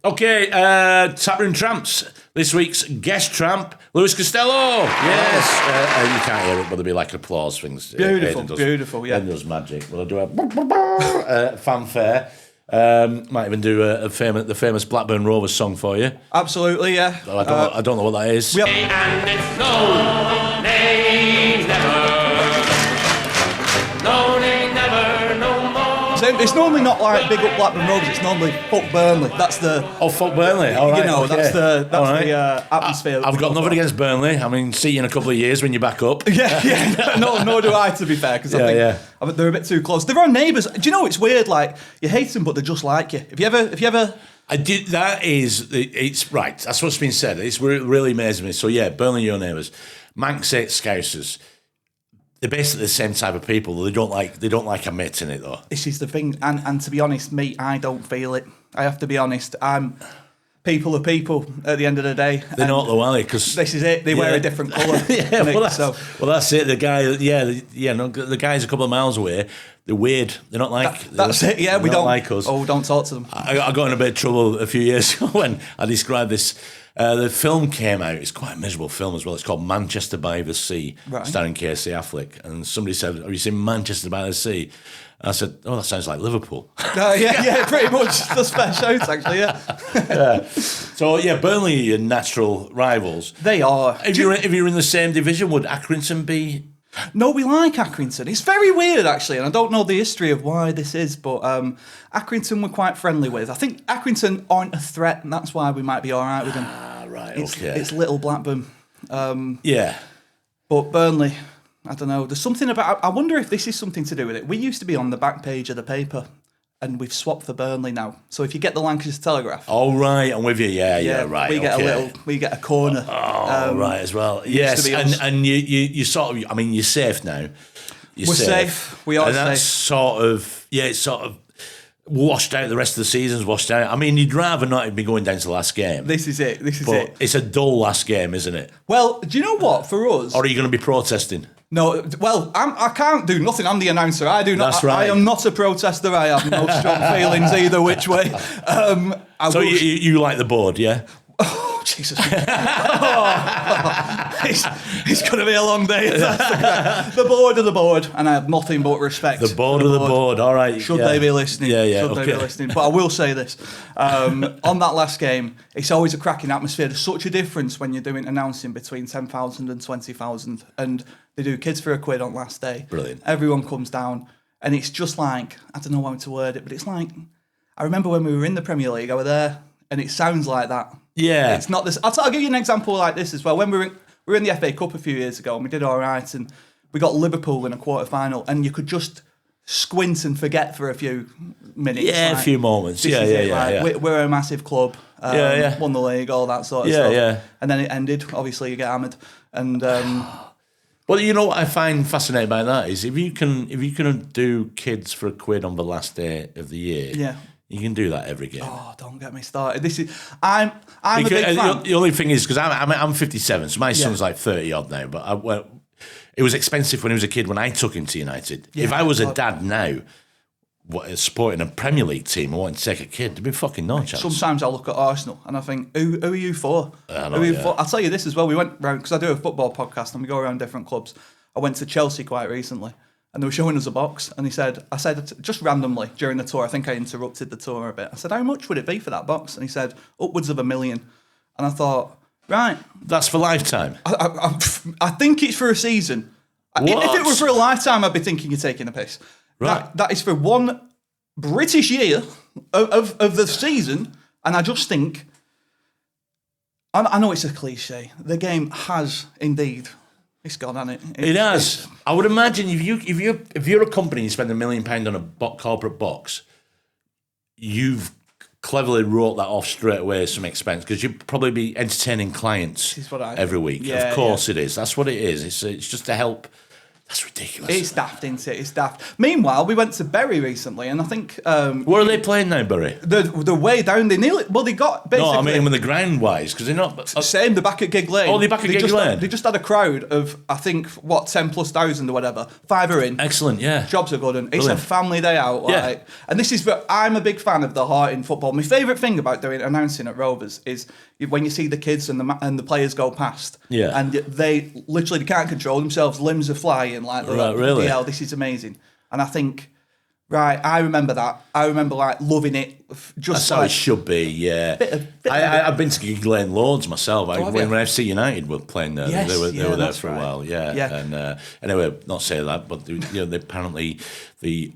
Okay, Tap Room Tramps. This week's guest tramp, Lewis Costello. Yes. You can't hear it, but there'll be like applause things. Beautiful, yeah. Aidan does magic. Well, I'll do a fanfare. Might even do the famous Blackburn Rovers song for you. Absolutely, yeah. I don't know what that is. And it's no, nay, never. No, nay, never, no more. It's normally not like big up Blackburn Rovers. It's normally fuck Burnley. That's the fuck Burnley. All right, that's the atmosphere. I've got nothing against Burnley. I mean, see you in a couple of years when you're back up. Yeah. Nor do I, to be fair, because I think they're a bit too close. They're our neighbours. Do you know it's weird? Like you hate them, but they're just like you. Have you ever? I did. It's right. That's what's been said. It's really amazing me. So yeah, Burnley, your neighbours. Manx Scousers. They're basically the same type of people. They don't like admitting it though. This is the thing, and to be honest, me, I don't feel it. I have to be honest. People are people at the end of the day. They're not though, are they? Because this is it. They wear a different colour. That's it. The guy, the guy's a couple of miles away. They're weird. They're not like that's it. Yeah, we don't like us. Oh, don't talk to them. I got in a bit of trouble a few years ago when I described this. The film came out. It's quite a miserable film as well. It's called Manchester by the Sea, starring Casey Affleck. And somebody said, "Have you seen Manchester by the Sea?" And I said, "Oh, that sounds like Liverpool." Yeah, pretty much. That's fair shout, actually. Yeah. So yeah, Burnley are natural rivals. They are. If you're in the same division, would Accrington be? No, we like Accrington. It's very weird, actually, and I don't know the history of why this is, but Accrington we're quite friendly with. I think Accrington aren't a threat, and that's why we might be all right with them. Right, It's little Blackburn. Yeah. But Burnley, I don't know. There's something about... I wonder if this is something to do with it. We used to be on the back page of the paper, and we've swapped for Burnley now. So if you get the Lancashire Telegraph... Oh, right, I'm with you. Yeah, right. We get a corner. Right, as well. Yes, and you sort of... I mean, you're safe now. We're safe. We are safe. And that's sort of... Yeah, it's sort of... washed out. The rest of the season's washed out. I mean, you'd rather not be going down to the last game. This is it. But it's a dull last game, isn't it? Well, do you know what? For us... Or are you going to be protesting? No, well, I can't do nothing. I'm the announcer. I do not. That's right. I am not a protester. I have no strong feelings either which way. So you like the board, yeah? Oh, Jesus. It's going to be a long day. The board of the board, and I have nothing but respect. The board of the board, all right. Should they be listening? Yeah, Should they be listening? But I will say this. On that last game, it's always a cracking atmosphere. There's such a difference when you're doing announcing between 10,000 and 20,000. And they do Kids for a Quid on last day. Brilliant. Everyone comes down, and it's just like, I don't know how to word it, but it's like, I remember when we were in the Premier League, I was there, and it sounds like that. Yeah. It's not this. I'll give you an example like this as well. When we were in the FA Cup a few years ago, and we did all right, and we got Liverpool in a quarter-final, and you could just squint and forget for a few minutes. Yeah, a few moments. Yeah. We're a massive club. Won the league, all that sort of stuff. Yeah. And then it ended. Obviously, you get hammered. And well, you know what I find fascinating about that is if you can do Kids for a Quid on the last day of the year. Yeah. You can do that every game. Oh, don't get me started. I'm a big fan. The only thing is because I'm 57, so my son's like 30 odd now. But it was expensive when he was a kid when I took him to United. Yeah, if I was a dad now, supporting a Premier League team, I wanted to take a kid, there'd be fucking no chance. Sometimes I look at Arsenal and I think, who are you for? I'll tell you this as well. We went round because I do a football podcast and we go around different clubs. I went to Chelsea quite recently. And they were showing us a box, and I said, just randomly during the tour, I think I interrupted the tour a bit. I said, how much would it be for that box? And he said, upwards of $1 million. And I thought, right. That's for lifetime? I think it's for a season. What? If it were for a lifetime, I'd be thinking you're taking a piss. Right. That is for one British year of the season, and I just think, I know it's a cliche, the game has indeed... It's gone, hasn't it? It has. I would imagine if you're a company and you spend $1 million on a corporate box, you've cleverly wrote that off straight away as some expense because you'd probably be entertaining clients every week. Yeah, of course it is. That's what it is. It's just to help That's ridiculous. It's daft, isn't it? It's daft. Meanwhile, we went to Bury recently, and I think... Where are they playing now, Bury? They're way down. They nearly... Well, they got basically... No, I mean with the ground-wise, because they're not... Same, they're back at Gig Lane. Oh, they're back at Gig Lane? They just had a crowd of, I think, 10,000+ or whatever. 5 are in. Excellent, yeah. Jobs are good, and it's Brilliant. a family day out. Like, and this is... I'm a big fan of the heart in football. My favourite thing about announcing at Rovers is when you see the kids and the players go past, and they literally can't control themselves, limbs are flying, like, really? hell, this is amazing. And I think, right, I remember that. I remember like loving it. Just that's how it should be, yeah. I've been to Gig Lane loads myself. When FC United were playing there, they were there for a while, yeah. And anyway, not say that, but they apparently the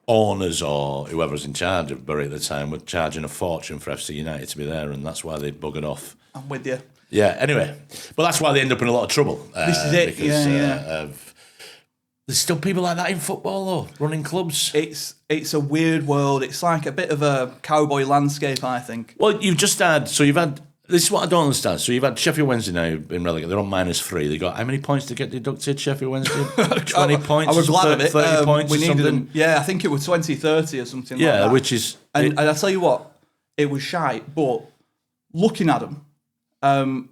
owners or whoever's in charge of Bury at the time were charging a fortune for FC United to be there, and that's why they buggered off. I'm with you. Yeah. Anyway, but that's why they end up in a lot of trouble. This is it. Because, there's still people like that in football, though, running clubs. It's a weird world. It's like a bit of a cowboy landscape, I think. Well, you've had, this is what I don't understand. So you've had Sheffield Wednesday now been relegated. They're on -3. They got how many points to get deducted, Sheffield Wednesday? 20 points? I was glad of it. 30 points we or needed something? them. Yeah, I think it was 20-30 or something like that. Yeah, which is... And I tell you what, it was shite, but looking at them,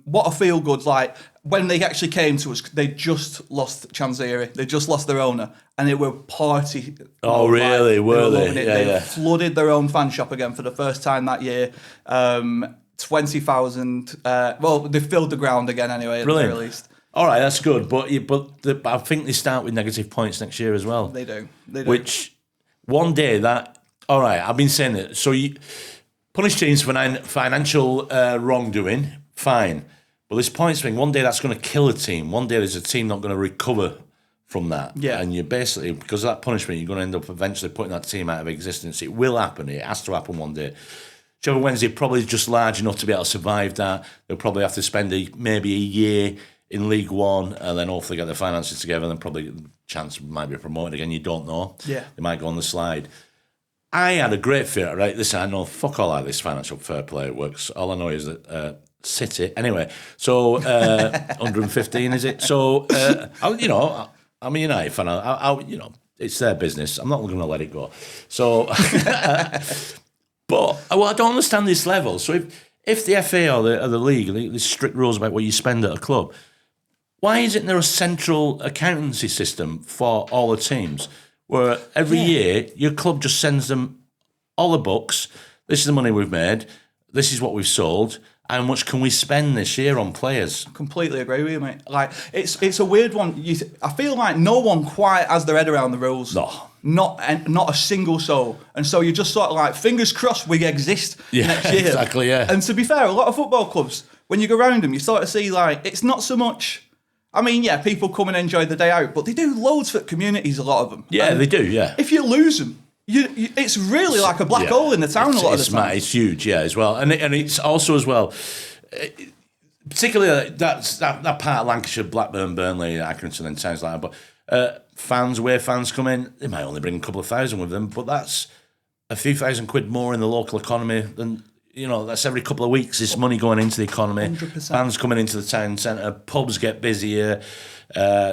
what a feel good, like when they actually came to us, they just lost Chanzeri, they just lost their owner, and it were party. Oh, really? Were they? They flooded their own fan shop again for the first time that year. 20,000. Well, they filled the ground again anyway. At the very least. All right, that's good, but I think they start with negative points next year as well. They do. Which one day that. All right, I've been saying it. So you punish teams for financial wrongdoing. Fine. But this points thing, one day that's going to kill a team. One day there's a team not going to recover from that. Yeah. And you're basically, because of that punishment, you're going to end up eventually putting that team out of existence. It will happen. It has to happen one day. Sheffield Wednesday probably just large enough to be able to survive that. They'll probably have to spend maybe a year in League One and then hopefully get their finances together and then probably chance might be promoted again. You don't know. Yeah. They might go on the slide. I had a great fear, right? Listen, I know fuck all like this financial fair play works. All I know is that City. Anyway, so 115 is it? So I'm a United fan. It's their business. I'm not going to let it go. So, but I don't understand this level. So if the FA or the league, there's strict rules about what you spend at a club, why isn't there a central accountancy system for all the teams where every year your club just sends them all the books? This is the money we've made. This is what we've sold. How much can we spend this year on players? I completely agree with you, mate. Like it's a weird one. I feel like no one quite has their head around the rules. No. Not a single soul. And so you're just sort of like, fingers crossed we exist next year. Exactly, yeah. And to be fair, a lot of football clubs, when you go around them, you sort of see like, it's not so much... I mean, yeah, people come and enjoy the day out, but they do loads for communities, a lot of them. Yeah, they do, yeah. If you lose them, it's really like a black hole in the town a lot of the time. It's huge, yeah, as well. And it's also as well, particularly that part of Lancashire, Blackburn, Burnley, Accrington and towns like that, but away fans come in, they might only bring a couple of thousand with them, but that's a few £1,000 more in the local economy than... that's every couple of weeks. This money going into the economy. 100%. Fans coming into the town centre. Pubs get busier.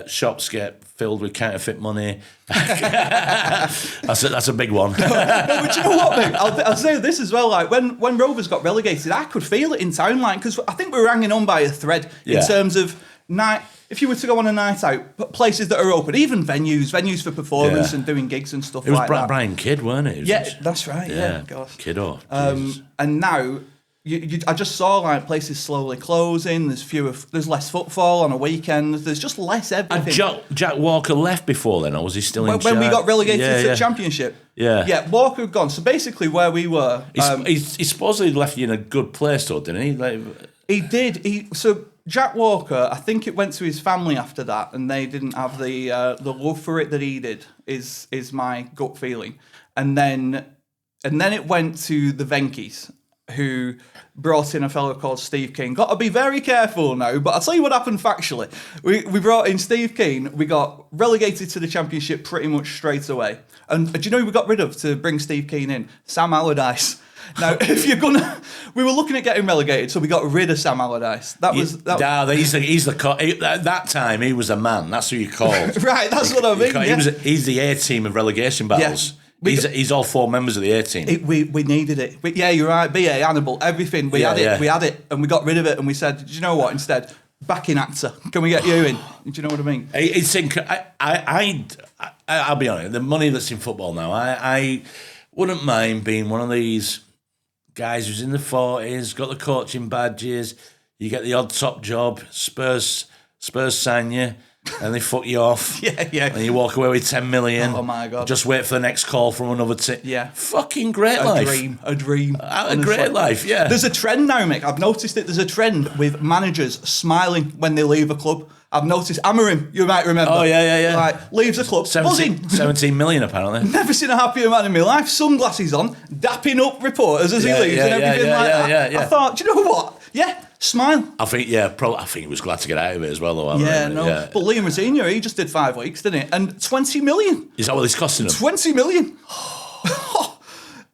Shops get filled with counterfeit money. That's a big one. But you know what, mate? I'll say this as well. Like when Rovers got relegated, I could feel it in town, like because I think we were hanging on by a thread in terms of night. If you were to go on a night out, places that are open, even venues for performance and doing gigs and stuff like that. It was Brian Kidd, weren't it? That's right. Yeah, gosh. Kiddo. And now, I just saw like places slowly closing. There's less footfall on a weekend. There's just less everything. And Jack Walker left before then, or was he still in charge? When we got relegated to the Championship. Yeah, Walker had gone. So basically, where we were, he supposedly left you in a good place, though, didn't he? He did. So Jack Walker, I think it went to his family after that, and they didn't have the love for it that he did. Is my gut feeling, and then it went to the Venkies, who brought in a fellow called Steve Keane. Got to be very careful now, but I'll tell you what happened factually. We brought in Steve Keane. We got relegated to the Championship pretty much straight away. And do you know who we got rid of to bring Steve Keane in? Sam Allardyce. Now, if you're gonna, we were looking at getting relegated, so we got rid of Sam Allardyce. He's at that time he was a man. That's who you called. Right, that's what I mean. He's the A team of relegation battles. Yeah. He's all 4 members of the A team. We needed it. Yeah, you're right. BA, Hannibal, everything. We had it, and we got rid of it, and we said, do you know what? Instead, backing actor. Can we get you in? Do you know what I mean? I'll be honest. The money that's in football now, I wouldn't mind being one of these guys who's in the 40s, got the coaching badges, you get the odd top job, Spurs sign you, and they fuck you off. Yeah. And you walk away with 10 million. Oh my God. Just wait for the next call from another team. Yeah. Fucking great life. A dream. A great life, yeah. There's a trend now, Mick. I've noticed it. There's a trend with managers smiling when they leave a club. I've noticed Amorim, you might remember. Oh, yeah. Like, leaves a club, 17 million, apparently. Never seen a happier man in my life. Sunglasses on, dapping up reporters as he leaves and everything like that. Yeah. I thought, do you know what? Yeah, smile. I think he was glad to get out of it as well, though. But Liam Rosenior, he just did 5 weeks, didn't he? And 20 million. Is that what it's costing him? 20 million.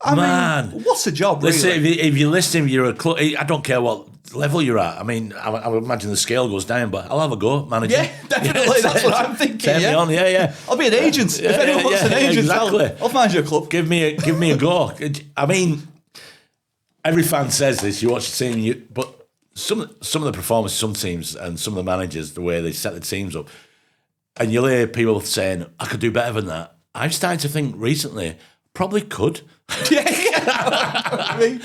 I mean, what's a job, really? Listen, if you're listening, you're a club. I don't care what level you're at. I mean, I would imagine the scale goes down, but I'll have a go, manager. Yeah, definitely. That's what I'm thinking. Turn me on, yeah. I'll be an agent. If anyone wants an agent, exactly. I'll find you a club. Give me a go. I mean, every fan says this. You watch the team, but some of the performances, some teams, and some of the managers, the way they set the teams up, and you'll hear people saying, "I could do better than that." I'm starting to think recently, probably could. I mean,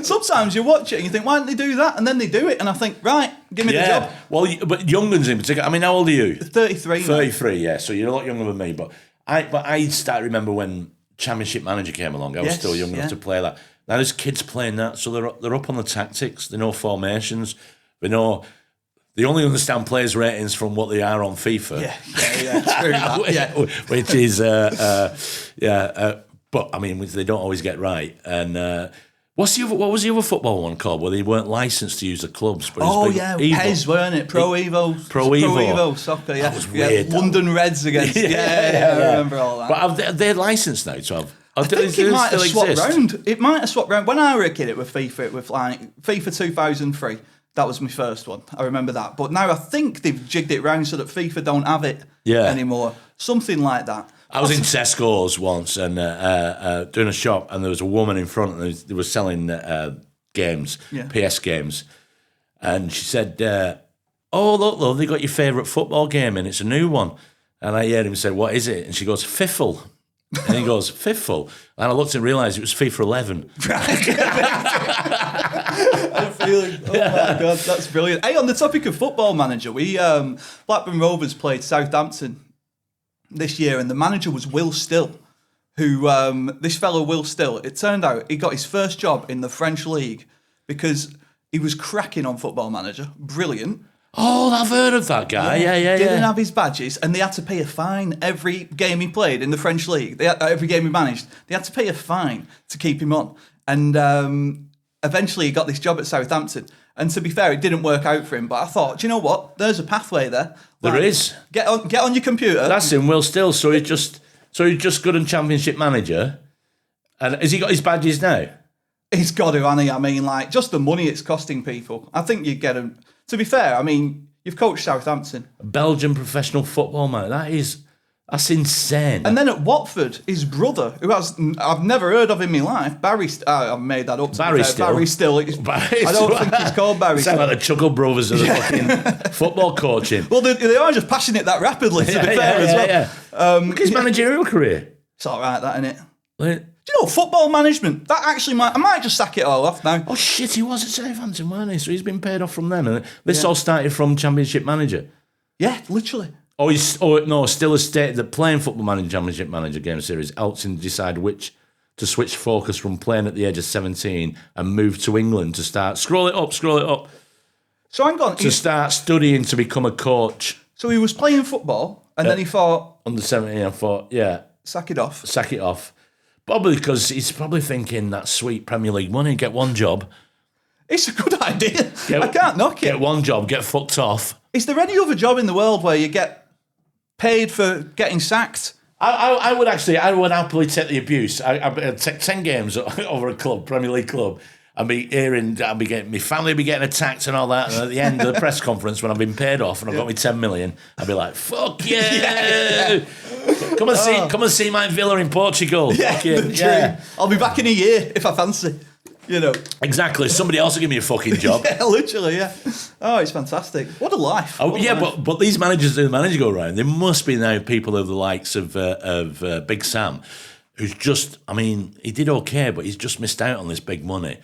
sometimes you watch it and you think, why don't they do that? And then they do it, and I think, right, give me the job. Well, but young ones in particular. I mean, how old are you? 33. 33, yeah. So you're a lot younger than me. But I start to remember when Championship Manager came along. I was still young enough to play that. Now there's kids playing that, so they're up on the tactics. They know formations. They only understand players' ratings from what they are on FIFA. Yeah, true. Which is but I mean, they don't always get right. And what was the other football one called? Where they weren't licensed to use the clubs. But PES, weren't it? Pro Evo soccer. Yeah, that was weird. London Reds against. I remember all that. But they're licensed now to have. I think it might have swapped round. It might have swapped round. When I were a kid, it was FIFA. It was like FIFA 2003. That was my first one. I remember that. But now I think they've jigged it round so that FIFA don't have it anymore. Something like that. I was in Tesco's once and doing a shop, and there was a woman in front, and they were selling games, PS games, and she said, "Oh, look, love, they got your favourite football game, and it's a new one." And I heard him say, "What is it?" And she goes, "Fiffle." And he goes, "Fiffle." And I looked and realised it was FIFA 11. I'm feeling, oh my God, that's brilliant. Hey, on the topic of Football Manager, we Blackburn Rovers played Southampton this year, and the manager was Will Still, who this fellow Will Still, it turned out he got his first job in the French league because he was cracking on Football Manager. Brilliant. Oh, I've heard of that guy. Yeah. Didn't have his badges, and they had to pay a fine every game he played in the French league. Every game he managed, they had to pay a fine to keep him on. And eventually he got this job at Southampton. And to be fair, it didn't work out for him. But I thought, do you know what? There's a pathway there. There is. Get on your computer. That's him, Will Still. So he's just good and Championship Manager. And has he got his badges now? He's got to, hasn't he? I mean, like, just the money it's costing people. I think you get him. To be fair, I mean, you've coached Southampton. Belgian professional football man. That's insane. And then at Watford, his brother, who I've never heard of in my life, Barry. I've made that up. Barry Still. Barry Still. I don't think he's called Barry. Sound like the Chuckle Brothers of the fucking football coaching. Well, they are just passing it that rapidly. To be fair, as well. Look at his managerial career. It's all right, that, isn't it? Do you know, football management, that actually I might just sack it all off now. Oh shit, he was at Southampton, weren't he? So he's been paid off from them. And this all started from Championship Manager. Yeah, literally. Still has stated that playing Football Manager Championship Manager game series helps him decide which to switch focus from playing at the age of 17 and move to England to start. Scroll it up. So hang on. To start studying to become a coach. So he was playing football and then he thought... Under 17, I thought, sack it off. Sack it off. Probably because he's probably thinking that sweet Premier League money, get one job. It's a good idea. I can't knock it. Get one job, get fucked off. Is there any other job in the world where you get paid for getting sacked I would happily take the abuse. I'd take 10 games over a club, Premier League club. I'd be my family would be getting attacked and all that. And at the end of the press conference, when I've been paid off and I've got me 10 million, I'd be like, "Fuck yeah! Come and see my villa in Portugal." Yeah, I'll be back in a year if I fancy. Exactly. Somebody else will give me a fucking job. Yeah, literally. Yeah. Oh, it's fantastic. What a life. But these managers do the manager go around. There must be now people of the likes of Big Sam. Who's just, he did okay, but he's just missed out on this big money.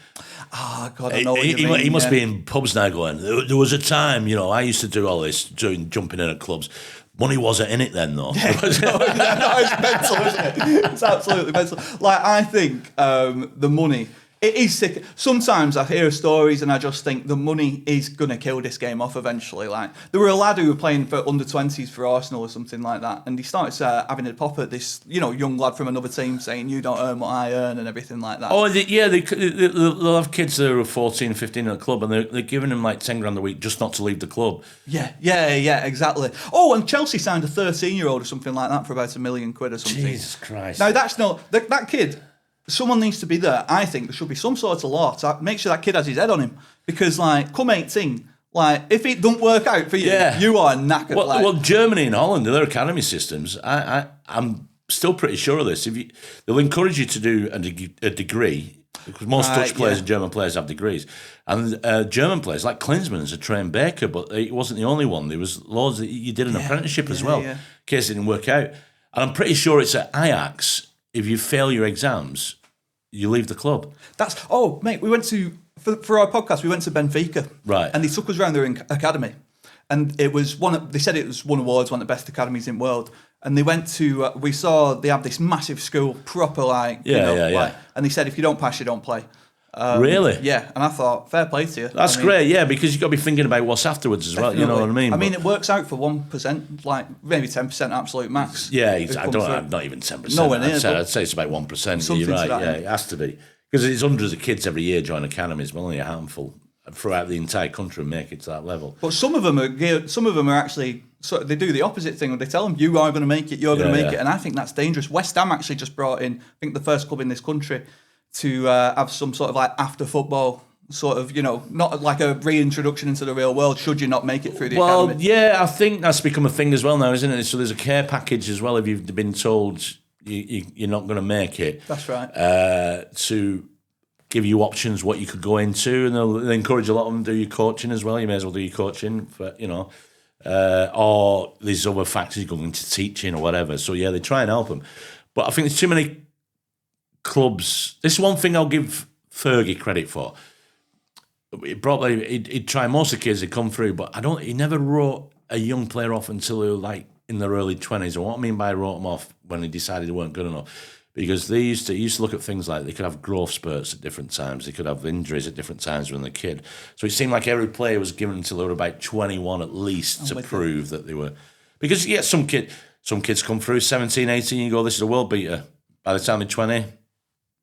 Oh, God, I know what you mean. He must be in pubs now going, there was a time, I used to do all this, jumping in at clubs. Money wasn't in it then, though. Yeah, it's mental, isn't it? It's absolutely mental. I think the money... It is sick. Sometimes I hear stories and I just think the money is going to kill this game off eventually. There were a lad who were playing for under-20s for Arsenal or something like that, and he started having a pop at this, young lad from another team saying, "You don't earn what I earn," and everything like that. Oh, they'll have kids that are 14, 15 at the club, and they're giving them like 10 grand a week just not to leave the club. Yeah, exactly. Oh, and Chelsea signed a 13-year-old or something like that for about £1 million or something. Jesus Christ. Now, that's not... That kid... Someone needs to be there. I think there should be some sort of law to make sure that kid has his head on him. Because, come 18, if it don't work out for you, you are knackered. Well, Germany and Holland, their academy systems, I'm still pretty sure of this. They'll encourage you to do a degree, because most Dutch players and German players have degrees. And German players, like Klinsmann, is a trained baker, but he wasn't the only one. There was loads that you did an apprenticeship as well, in case it didn't work out. And I'm pretty sure it's at Ajax. If you fail your exams, you leave the club. Mate, we went to, for our podcast, we went to Benfica. Right. And they took us around their academy. And it was they said it was won awards, one of the best academies in the world. And they went to, they have this massive school, proper and they said, if you don't pass, you don't play. Really? Yeah, and I thought, fair play to you. That's great, because you've got to be thinking about what's afterwards as well, you know what I mean? It works out for 1%, maybe 10% absolute max. Yeah, not even 10%. Nowhere near. I'd say it's about 1%. You're right, it has to be. Because it's hundreds of kids every year join academies, but only a handful throughout the entire country make it to that level. But some of them are actually... So they do the opposite thing. They tell them, you are going to make it, you're going to make it. And I think that's dangerous. West Ham actually just brought in, I think, the first club in this country to have some sort of after football sort of, not like a reintroduction into the real world should you not make it through the academy. Well, yeah, I think that's become a thing as well now, isn't it? So there's a care package as well if you've been told you're not going to make it. That's right. To give you options what you could go into, and they'll encourage a lot of them to do your coaching as well. You may as well do your coaching for, or there's other factors, you go into teaching or whatever. So yeah, they try and help them. But I think there's too many clubs. This is one thing I'll give Fergie credit for. He'd try most of the kids that come through, but he never wrote a young player off until they were in their early 20s. And what I mean by wrote them off, when he decided they weren't good enough, because he used to look at things like they could have growth spurts at different times, they could have injuries at different times when they're a kid. So it seemed like every player was given until they were about 21 at least to prove that they were. Because you get some kids come through 17, 18, you go, this is a world beater. By the time they're 20,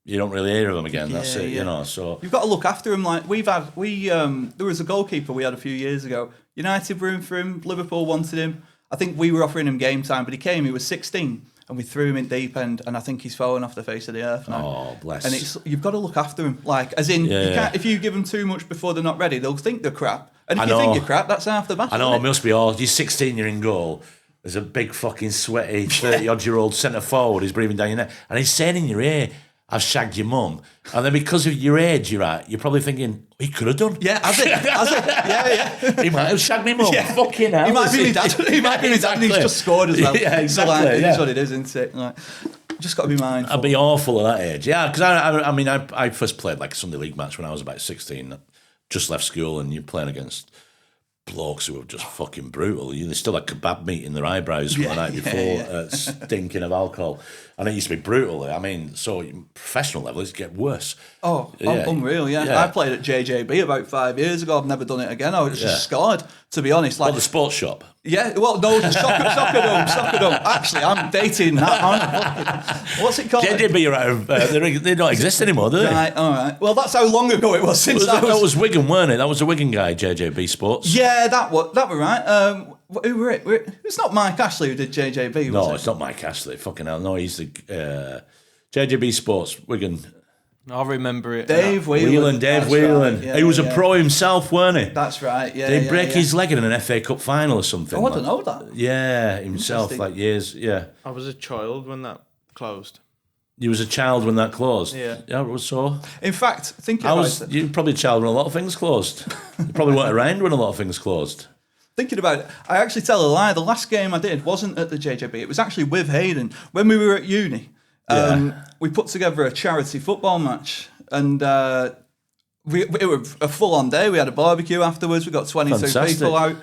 you don't really hear of them again. That's it, So you've got to look after him. There was a goalkeeper we had a few years ago. United were in for him. Liverpool wanted him. I think we were offering him game time, but he came. He was 16, and we threw him in deep end. And I think he's fallen off the face of the earth now. Oh, bless. And you've got to look after him. You can't, if you give them too much before they're not ready, they'll think they're crap. And if you think you're crap, that's half the battle. I know, it must be all. You're 16, you're in goal. There's a big fucking sweaty 30-odd-year-old centre forward. He's breathing down your neck, and he's saying in your ear, "I've shagged your mum," and then because of your age, you're probably thinking he could have done. Yeah, has it? Yeah. He might have shagged me mum. Yeah. Fucking hell. He might be my dad. He might be my dad. And he's just scored as well. Yeah, exactly. So, it is what it is, isn't it? Just got to be mindful. I'd be awful at that age. Yeah, because I first played a Sunday league match when I was about 16. Just left school, and you're playing against blokes who were just fucking brutal. They still had kebab meat in their eyebrows from the night before, stinking of alcohol. And it used to be brutal. So professional level, it's get worse. Oh, unreal, yeah. I played at JJB about 5 years ago. I've never done it again. I was just scarred, to be honest. The sports shop? Yeah, well, no, soccer dome. Actually, I'm dating that, aren't I? What's it called? JJB are out of, they don't exist anymore, do they? Right, all right. Well, that's how long ago it was since that was Wigan, weren't it? That was the Wigan guy, JJB Sports. Yeah, that was right. Who were it? It's not Mike Ashley who did JJB, was it? No, it's not Mike Ashley. Fucking hell. No, he's the JJB Sports, Wigan. I remember it. Dave Whelan. Dave Whelan. Right. Yeah, he was a pro himself, weren't he? That's right, yeah. Did he break his leg in an FA Cup final or something? Oh, I don't know that. Yeah, himself, like years, yeah. I was a child when that closed. You was a child when that closed? Yeah. Yeah, it was so. In fact, thinking about it. You were probably a child when a lot of things closed. You probably weren't around when a lot of things closed. Thinking about it, I actually tell a lie. The last game I did wasn't at the JJB. It was actually with Hayden. When we were at uni, we put together a charity football match. And it was a full-on day. We had a barbecue afterwards. We got 22 people out.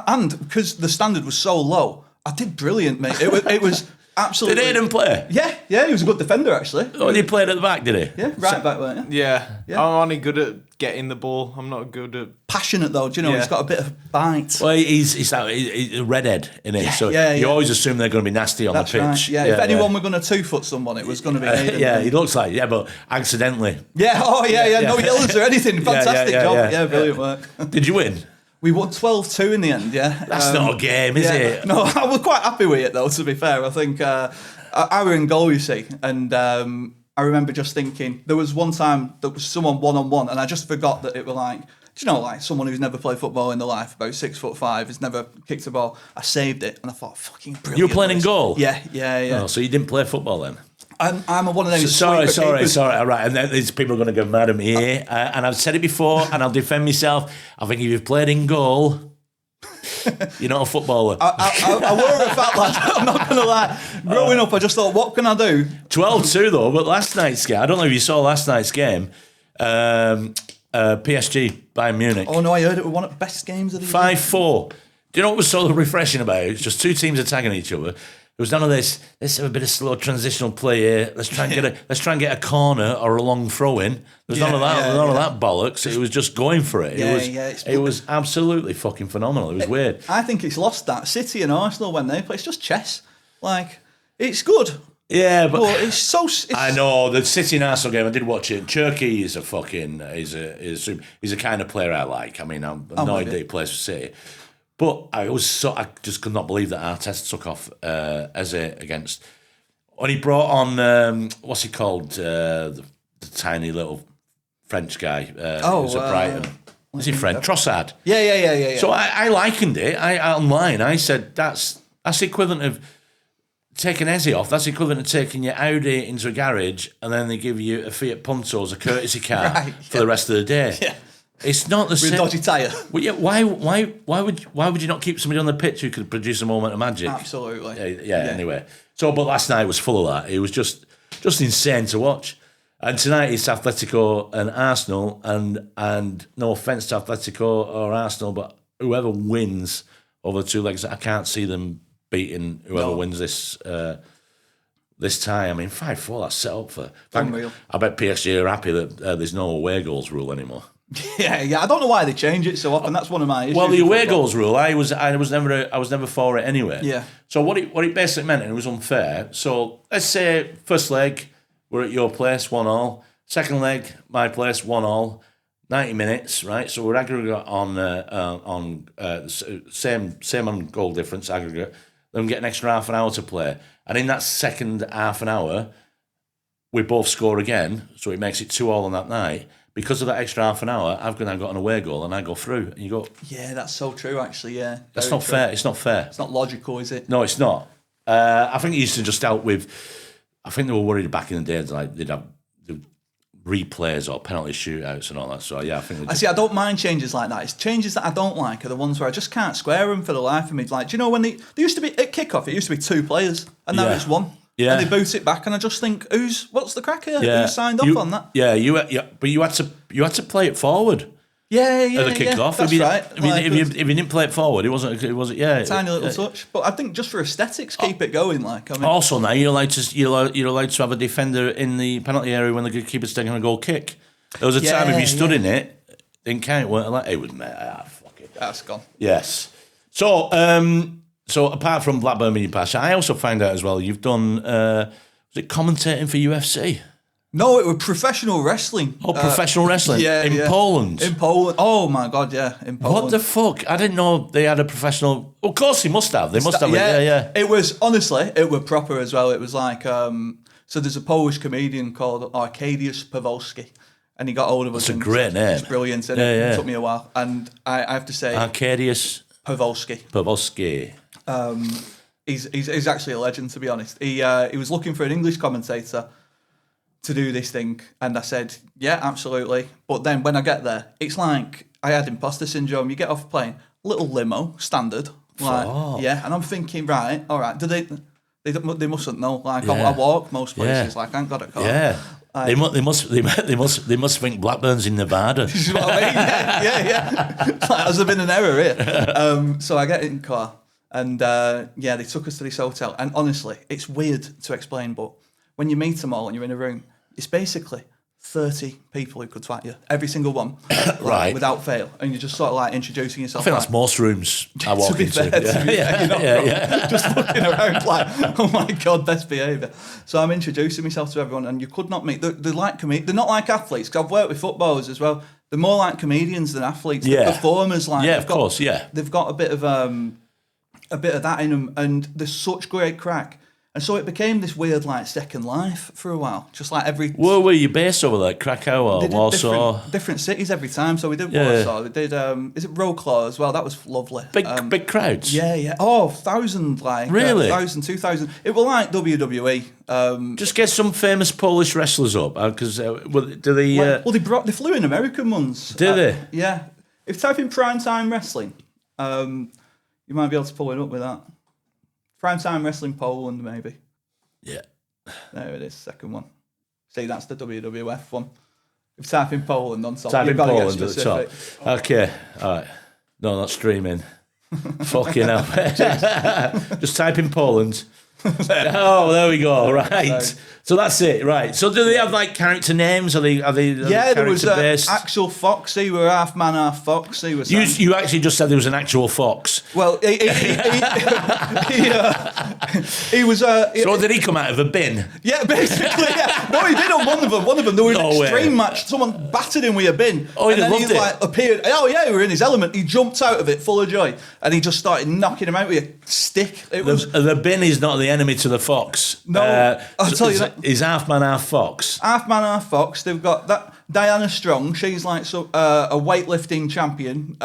And because the standard was so low, I did brilliant, mate. It was absolutely... Did Hayden play? Yeah, he was a good defender, actually. Oh, he played at the back, did he? Yeah, right back there. Yeah. I'm only good at getting the ball. I'm not good at... Passionate, though. Do you know, he's got a bit of bite. Well, he's a redhead, isn't he? So you always assume they're going to be nasty on the pitch. Right. Yeah, if anyone were going to two-foot someone, it was going to be Hayden. Yeah, he looks like, but accidentally. Yeah, no yellows or anything. Fantastic job. Yeah, brilliant work. Did you win? We won 12-2 in the end, yeah. That's not a game, is it? No, I was quite happy with it, though, to be fair. I think I were in goal, you see, and I remember just thinking, there was one time there was someone one-on-one, and I just forgot that it were like, do you know, like someone who's never played football in their life, about 6'5", has never kicked a ball. I saved it, and I thought, fucking brilliant. You were playing in goal? Yeah. Oh, so you didn't play football then? I'm one of those. Sorry. All right, and then these people are going to go mad at me here. And I've said it before, and I'll defend myself. I think if you've played in goal, you're not a footballer. I were a fat lad. I'm not going to lie. Growing up, I just thought, what can I do? 12-2 though, but last night's game. I don't know if you saw last night's game. PSG Bayern Munich. Oh no, I heard it was one of the best games of the year. 5-4. Do you know what was so refreshing about it? It's just two teams attacking each other. There was none of this. Let's have a bit of slow transitional play here. Let's try and get a corner or a long throw in. There was none of that. None of that bollocks. It was just going for it. It was absolutely fucking phenomenal. It was weird. I think it's lost that. City and Arsenal when they play, it's just chess. Like it's good. Yeah, but it's so. I know the City and Arsenal game. I did watch it. Cherky is a fucking. He's a kind of player I like. I mean, I'm no idea he plays for City. But I just could not believe that Arteta took off against when he brought on what's he called the tiny little French guy who's at Brighton. Is he French? Trossard. Yeah. So I likened it. Online I said that's the equivalent of taking Ezzy off. That's the equivalent of taking your Audi into a garage and then they give you a Fiat Punto as a courtesy car for the rest of the day. Yeah. It's not the same. With a dodgy tyre. Well, yeah, why would you not keep somebody on the pitch who could produce a moment of magic? Absolutely. Yeah. Anyway, but last night was full of that. It was just insane to watch. And tonight it's Atletico and Arsenal, and no offence to Atletico or Arsenal, but whoever wins over the two legs, I can't see them beating whoever wins this tie. I mean, 5-4. That's set up for. Unreal. I bet PSG are happy that there's no away goals rule anymore. Yeah. I don't know why they change it so often. That's one of my issues. Well, the away goals rule, I was never for it anyway. Yeah. So what it basically meant, and it was unfair. So let's say first leg we're at your place 1-1, second leg my place 1-1, 90 minutes, right? So we're aggregate on same on goal difference aggregate. Then we get an extra half an hour to play, and in that second half an hour, we both score again. So it makes it 2-2 on that night. Because of that extra half an hour, I've now got an away goal and I go through. And you go, yeah, that's so true, actually, yeah. That's not fair. It's not fair. It's not logical, is it? No, it's not. I think he used to just dealt with, I think they were worried back in the days, like they'd have replays or penalty shootouts and all that. So, yeah, I think... I don't mind changes like that. It's changes that I don't like are the ones where I just can't square them for the life of me. Like, do you know when they used to be, at kickoff, it used to be 2 players and now it's 1. Yeah. And they boot it back, and I just think, what's the crack here? Yeah. Who signed off on that? Yeah, but you had to play it forward. Yeah. At the kick-off. That's right. If you didn't play it forward, it wasn't. Tiny little touch, but I think just for aesthetics, keep it going. Also, now you're allowed to have a defender in the penalty area when the keeper's taking a goal kick. There was a time if you stood in it, didn't count. It was fuck it. That's gone. Yes. So apart from Blackburn Media Pass, I also found out as well you've done was it commentating for UFC? No, it was professional wrestling. Oh, professional wrestling? In Poland? In Poland. Oh, my God, yeah, in Poland. What the fuck? I didn't know they had a professional... Of course, they must have. They must have. Yeah. It was, honestly, it was proper as well. It was like... so there's a Polish comedian called Arkadiusz Pawlowski, and he got hold of us. That's a great name. It's brilliant, and it took me a while. And I have to say... Arkadiusz... Pawlowski. He's actually a legend, to be honest. He was looking for an English commentator to do this thing, and I said, yeah, absolutely. But then when I get there, it's like I had imposter syndrome. You get off a plane, little limo, standard, like and I'm thinking, right, all right, do they mustn't know. Like I walk most places, like I ain't got a car. Yeah. They must think Blackburn's in Nevada. This is what I mean. Yeah. It's like, has there been an error here? So I get in the car, and they took us to this hotel. And honestly, it's weird to explain, but when you meet them all and you're in a room, it's basically 30 people who could twat you, every single one, right, without fail, and you're just sort of like introducing yourself. I think that's most rooms I walk into. Just looking around like, oh my God, best behaviour. So I'm introducing myself to everyone, and you could not meet. They're like they're not like athletes, because I've worked with footballers as well. They're more like comedians than athletes. They're performers, like they've got a bit of that in them, and there's such great crack. And so it became this weird, like, second life for a while. Just like every... Where were you based over there? Krakow or Warsaw? Different cities every time. So we did Warsaw. We did, is it Wrocław as well? That was lovely. Big crowds? Yeah. Oh, 1,000, like... Really? 1,000, 2,000. It was like WWE. Just get some famous Polish wrestlers up, because do they... they flew in American ones. Did they? Yeah. If you type in primetime wrestling, you might be able to pull it up with that. Primetime Wrestling Poland, maybe. Yeah. There it is, second one. See, that's the WWF one. If you type in Poland on top, type you've in got Poland to get specific. at the top. Okay, all right. No, not streaming. Fucking hell. Just type in Poland. Oh, there we go. Right. So that's it. Right. So do they have like character names? Are they there was based? actual fox. He were half man, half fox. He was. You actually just said there was an actual fox. Well, he was. So did he come out of a bin? Yeah, basically. Yeah. No, he did on one of them. One of them, there was an extreme match. Someone battered him with a bin. Oh, he and then loved it. Like appeared. Oh yeah, he were in his element. He jumped out of it full of joy, and he just started knocking him out with a stick. The bin is not the enemy to the fox. No, I'll tell you that. He's half man, half fox. Half man, half fox. They've got that Diana Strong. She's like a weightlifting champion.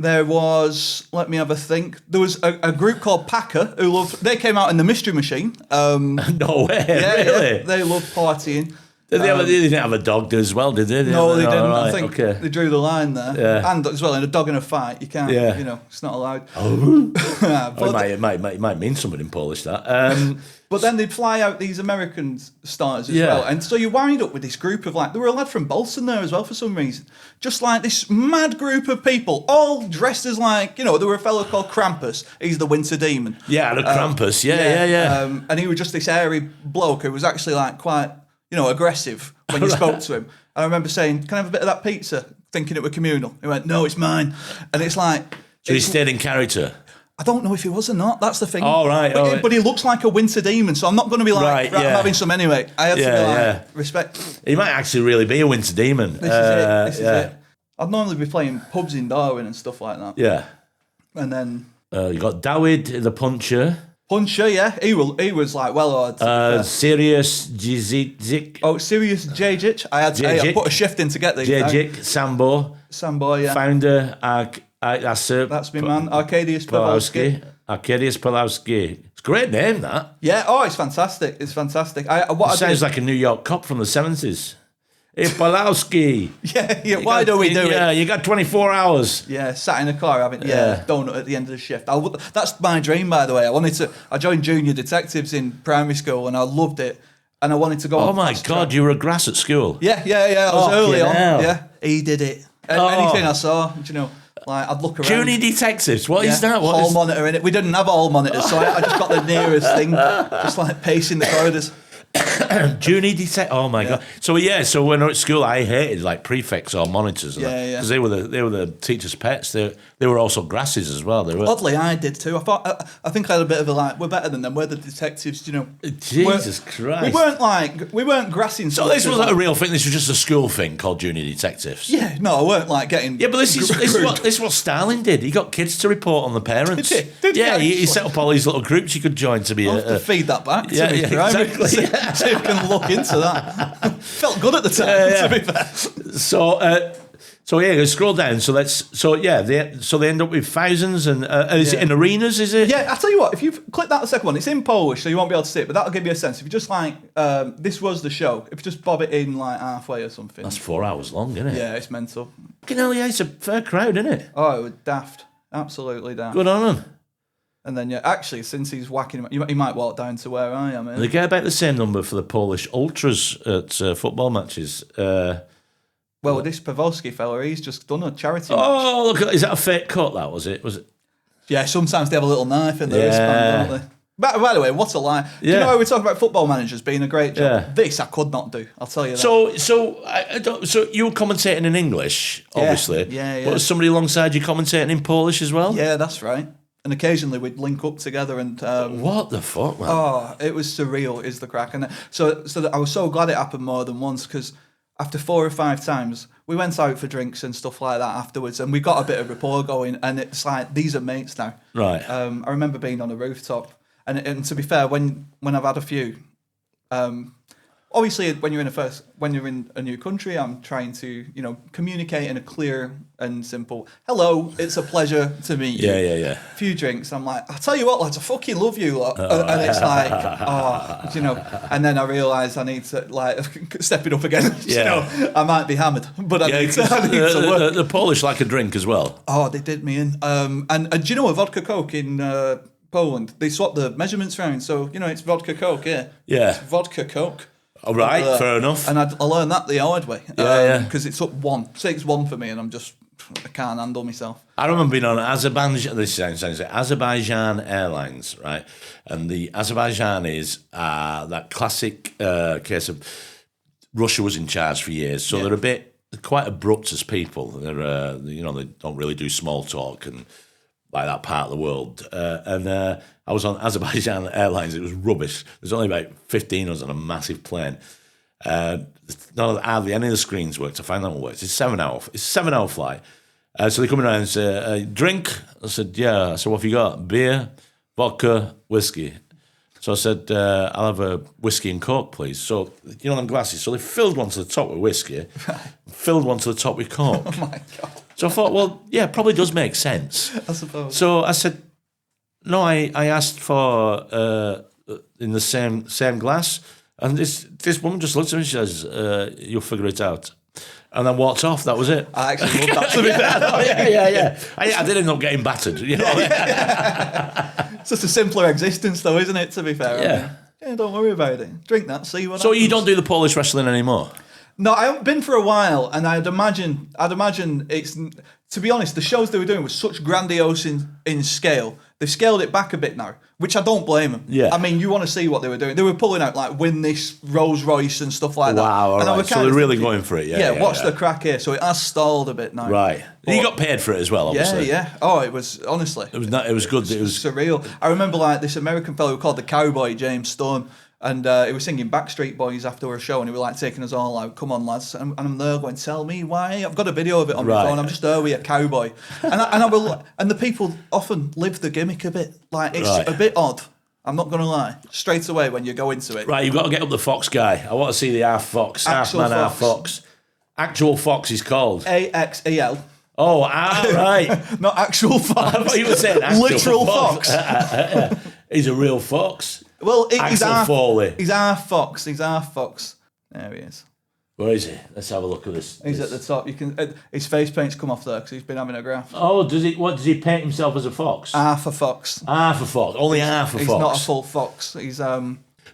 There was, let me have a think. There was a group called Packer who loved. They came out in the Mystery Machine. No way, really? Yeah, they loved partying. They didn't have a dog as well, did they? No, they didn't. Right, I think they drew the line there. Yeah. And as well, in a dog in a fight, you can't. Yeah. It's not allowed. Oh. It might mean something in Polish that. But then they'd fly out these American stars as well. And so you wind up with this group of there were a lad from Bolton there as well for some reason. Just like this mad group of people, all dressed as there were a fellow called Krampus. He's the winter demon. Yeah, the Krampus. Yeah. And he was just this airy bloke who was actually quite, aggressive when you spoke to him. I remember saying, can I have a bit of that pizza? Thinking it was communal. He went, no, it's mine. And it's like... So he stayed in character? I don't know if he was or not. That's the thing. Oh, right. But he looks like a winter demon, so I'm not going to be like, I'm having some anyway. I had to be respect. He might actually really be a winter demon. This is it. I'd normally be playing pubs in Darwin and stuff like that. Yeah. And then... you got Dawid the Puncher. Puncher, yeah. He was well hard. Sirius Jizik. Oh, Sirius Jajic. I put a shift in to get these. Jajic, Sambo, yeah. Founder, that's me, man. Arkadiusz Pawlowski. It's a great name, that. Yeah, it's fantastic. It sounds like a New York cop from the 70s. Hey, Pawlowski. Yeah, why do we do it? Yeah, you got 24 hours. Yeah, sat in a car having donut at the end of the shift. That's my dream, by the way. I joined junior detectives in primary school and I loved it. And I wanted to go on. Oh my God, you were a grass at school? Yeah. I was early on. Yeah, he did it. Anything I saw, I'd look around. Junior detectives, what is that? Hall monitor in it. We didn't have hall monitors, so I just got the nearest thing, just pacing the corridors. Junior detective. Oh my god! So when I was at school, I hated like prefects or monitors, because they were the teachers' pets. They were also grasses as well. They were. Oddly, I did too. I think I had a bit of a like. We're better than them. We're the detectives. You know. Jesus Christ! We weren't grassing. So this wasn't a real thing. This was just a school thing called junior detectives. Yeah, no, I weren't like getting. Yeah, but this is what Stalin did. He got kids to report on the parents. Did he set up all these little groups you could join to be. I'll have to feed that back. Yeah, exactly. So you can look into that. Felt good at the time. To be fair. So scroll down. They end up with thousands, and is it in arenas? Is it? Yeah, I'll tell you what. If you click that the second one, it's in Polish, so you won't be able to see it, but that'll give you a sense. If you just like, this was the show. If you just bob it in like halfway or something. That's 4 hours long, isn't it? Yeah, it's mental. It's a fair crowd, isn't it? Oh, it was daft. Absolutely daft. Good on him. And then, actually, since he's whacking him, he might walk down to where I am. They get about the same number for the Polish ultras at football matches. Well, this Pawlowski fella, he's just done a charity match. Oh, look! Is that a fake cut? That was it? Was it? Yeah, sometimes they have a little knife in their wristband, don't they? By the way, what a lie. Do you know how we talk about football managers being a great job? Yeah. This I could not do, I'll tell you that. So you were commentating in English, obviously. Yeah. But was somebody alongside you commentating in Polish as well? Yeah, that's right. And occasionally we'd link up together and... what the fuck, man? Oh, it was surreal, is the crack. And so I was so glad it happened more than once, because after 4 or 5 times, we went out for drinks and stuff like that afterwards, and we got a bit of rapport going, and it's like, these are mates now. Right. I remember being on a rooftop, and to be fair, when I've had a few... obviously, when you're in a new country, I'm trying to, communicate in a clear and simple. Hello, it's a pleasure to meet you. Yeah. A few drinks, I'm like, I tell you what, lads, I fucking love you lot. And it's like, and then I realise I need to step it up again. I might be hammered, but I need to work. The Polish like a drink as well. Oh, they did me in. And do you know a vodka Coke in Poland? They swapped the measurements round, so it's vodka Coke. Yeah. It's vodka Coke. All right, fair enough. And I learned that the hard way. Yeah. Because it's up 1. 6-1 for me, and I can't handle myself. I remember being on Azerbaijan Airlines, right? And the Azerbaijan is that classic case of Russia was in charge for years, so they're quite abrupt as people. They're they don't really do small talk and like that part of the world. I was on Azerbaijan Airlines. It was rubbish. There's only about 15 of us on a massive plane. Hardly any of the screens worked. I found that one worked. It's a 7-hour flight. So they come around and say, drink? I said, yeah. So what have you got? Beer, vodka, whiskey. So I said, I'll have a whiskey and Coke, please. So, them glasses. So they filled one to the top with whiskey, filled one to the top with Coke. Oh, my God. So I thought, well, yeah, probably does make sense. I suppose. So I said, no, I asked for in the same glass, and this woman just looked at me and she says, you'll figure it out. And then walked off. That was it. I actually loved that, to be fair. Yeah. I did end up getting battered. It's just a simpler existence, though, isn't it, to be fair? Yeah. Yeah, don't worry about it. Drink that, see what So happens. you don't do the Polish wrestling anymore? No, I haven't been for a while, and I'd imagine it's... To be honest, the shows they were doing was such grandiose in scale. They've scaled it back a bit now, which I don't blame them. Yeah. I mean, you want to see what they were doing. They were pulling out, win this Rolls Royce and stuff like that. Wow, all right. So they're really going for it, yeah. Watch the crack here. So it has stalled a bit now. Right. But you got paid for it as well, obviously. Yeah. Oh, it was, honestly. It was good. It was surreal. I remember, this American fellow who called the Cowboy, James Storm, and he was singing Backstreet Boys after a show, and he was taking us all out, come on lads, and I'm there going, tell me why. I've got a video of it on my phone. I'm just there with a cowboy, and the people often live the gimmick a bit. It's a bit odd. I'm not going to lie. Straight away when you go into it, right, you've got to get up the Fox guy. I want to see the half Fox, half man, half Fox. Actual Fox is called AXEL. Oh, right. Not actual Fox. I thought you were saying actual literal Fox. He's a real Fox. Well, he's Axel Foley. He's half Fox. There he is. Where is he? Let's have a look at this. He's at the top. You can. His face paint's come off there because he's been having a graft. Oh, does he? What does he paint himself as a fox? Half a fox. Half a fox. Only half a fox. He's not a full fox. He's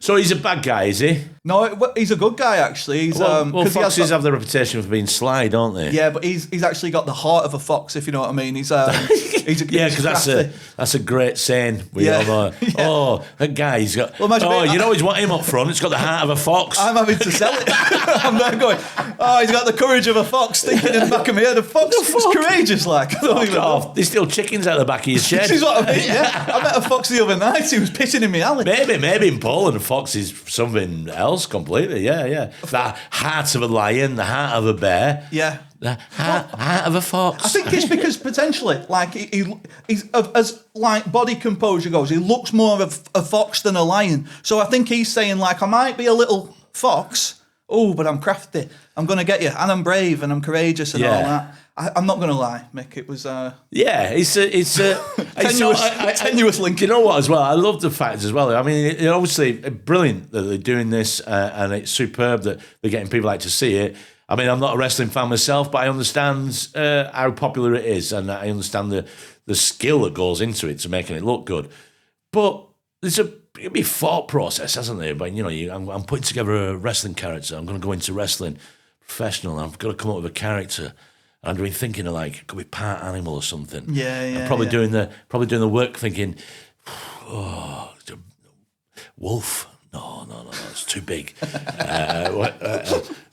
So he's a bad guy, is he? No, he's a good guy actually. He's, Well, foxes have the reputation for being sly, don't they? Yeah, but he's actually got the heart of a fox, if you know what I mean. He's Yeah, because that's a great saying. We all know. Yeah. Oh, that guy, he's got. Well, imagine you always want him up front. It's got the heart of a fox. I'm having to sell it. I'm there going, he's got the courage of a fox. Thinking in the back of my head, a fox is courageous. Like, I don't even know. There's still chickens out the back of his shed. This is what I mean. Yeah, I met a fox the other night. He was pissing in my alley. Maybe in Poland, a fox is something else completely. Yeah. The heart of a lion, the heart of a bear. Yeah. The heart of a fox. I think it's because potentially, like he's as like body composure goes, he looks more of a fox than a lion. So I think he's saying like, I might be a little fox, but I'm crafty. I'm gonna get you, and I'm brave, and I'm courageous, and all that. I'm not gonna lie, Mick. It was it's a tenuous link. You know what? As well, I love the fact as well. I mean, it's obviously brilliant that they're doing this, and it's superb that they're getting people out to see it. I mean, I'm not a wrestling fan myself, but I understand how popular it is, and I understand the skill that goes into it to making it look good. But there's a thought process, hasn't there? But I'm putting together a wrestling character. I'm going to go into wrestling professional. I've got to come up with a character. I've been thinking of like, it could be part animal or something. Yeah. I'm doing the work thinking, wolf. No, it's too big.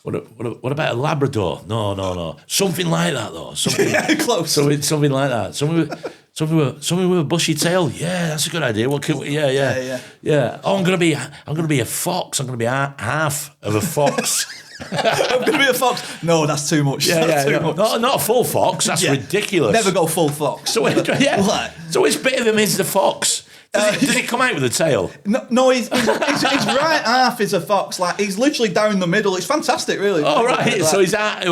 What about a Labrador? No. Something like that though. Something close. Something like that. Something with a bushy tail. Yeah, that's a good idea. What can we? Yeah. Oh, I'm gonna be a fox. I'm gonna be half of a fox. I'm going to be a fox. No, that's too much. Too much. Not a full fox. That's ridiculous. Never go full fox. So which bit of him is the fox? Does he come out with a tail? No, his right half is a fox. Like he's literally down the middle. It's fantastic, really. Oh right, so he's like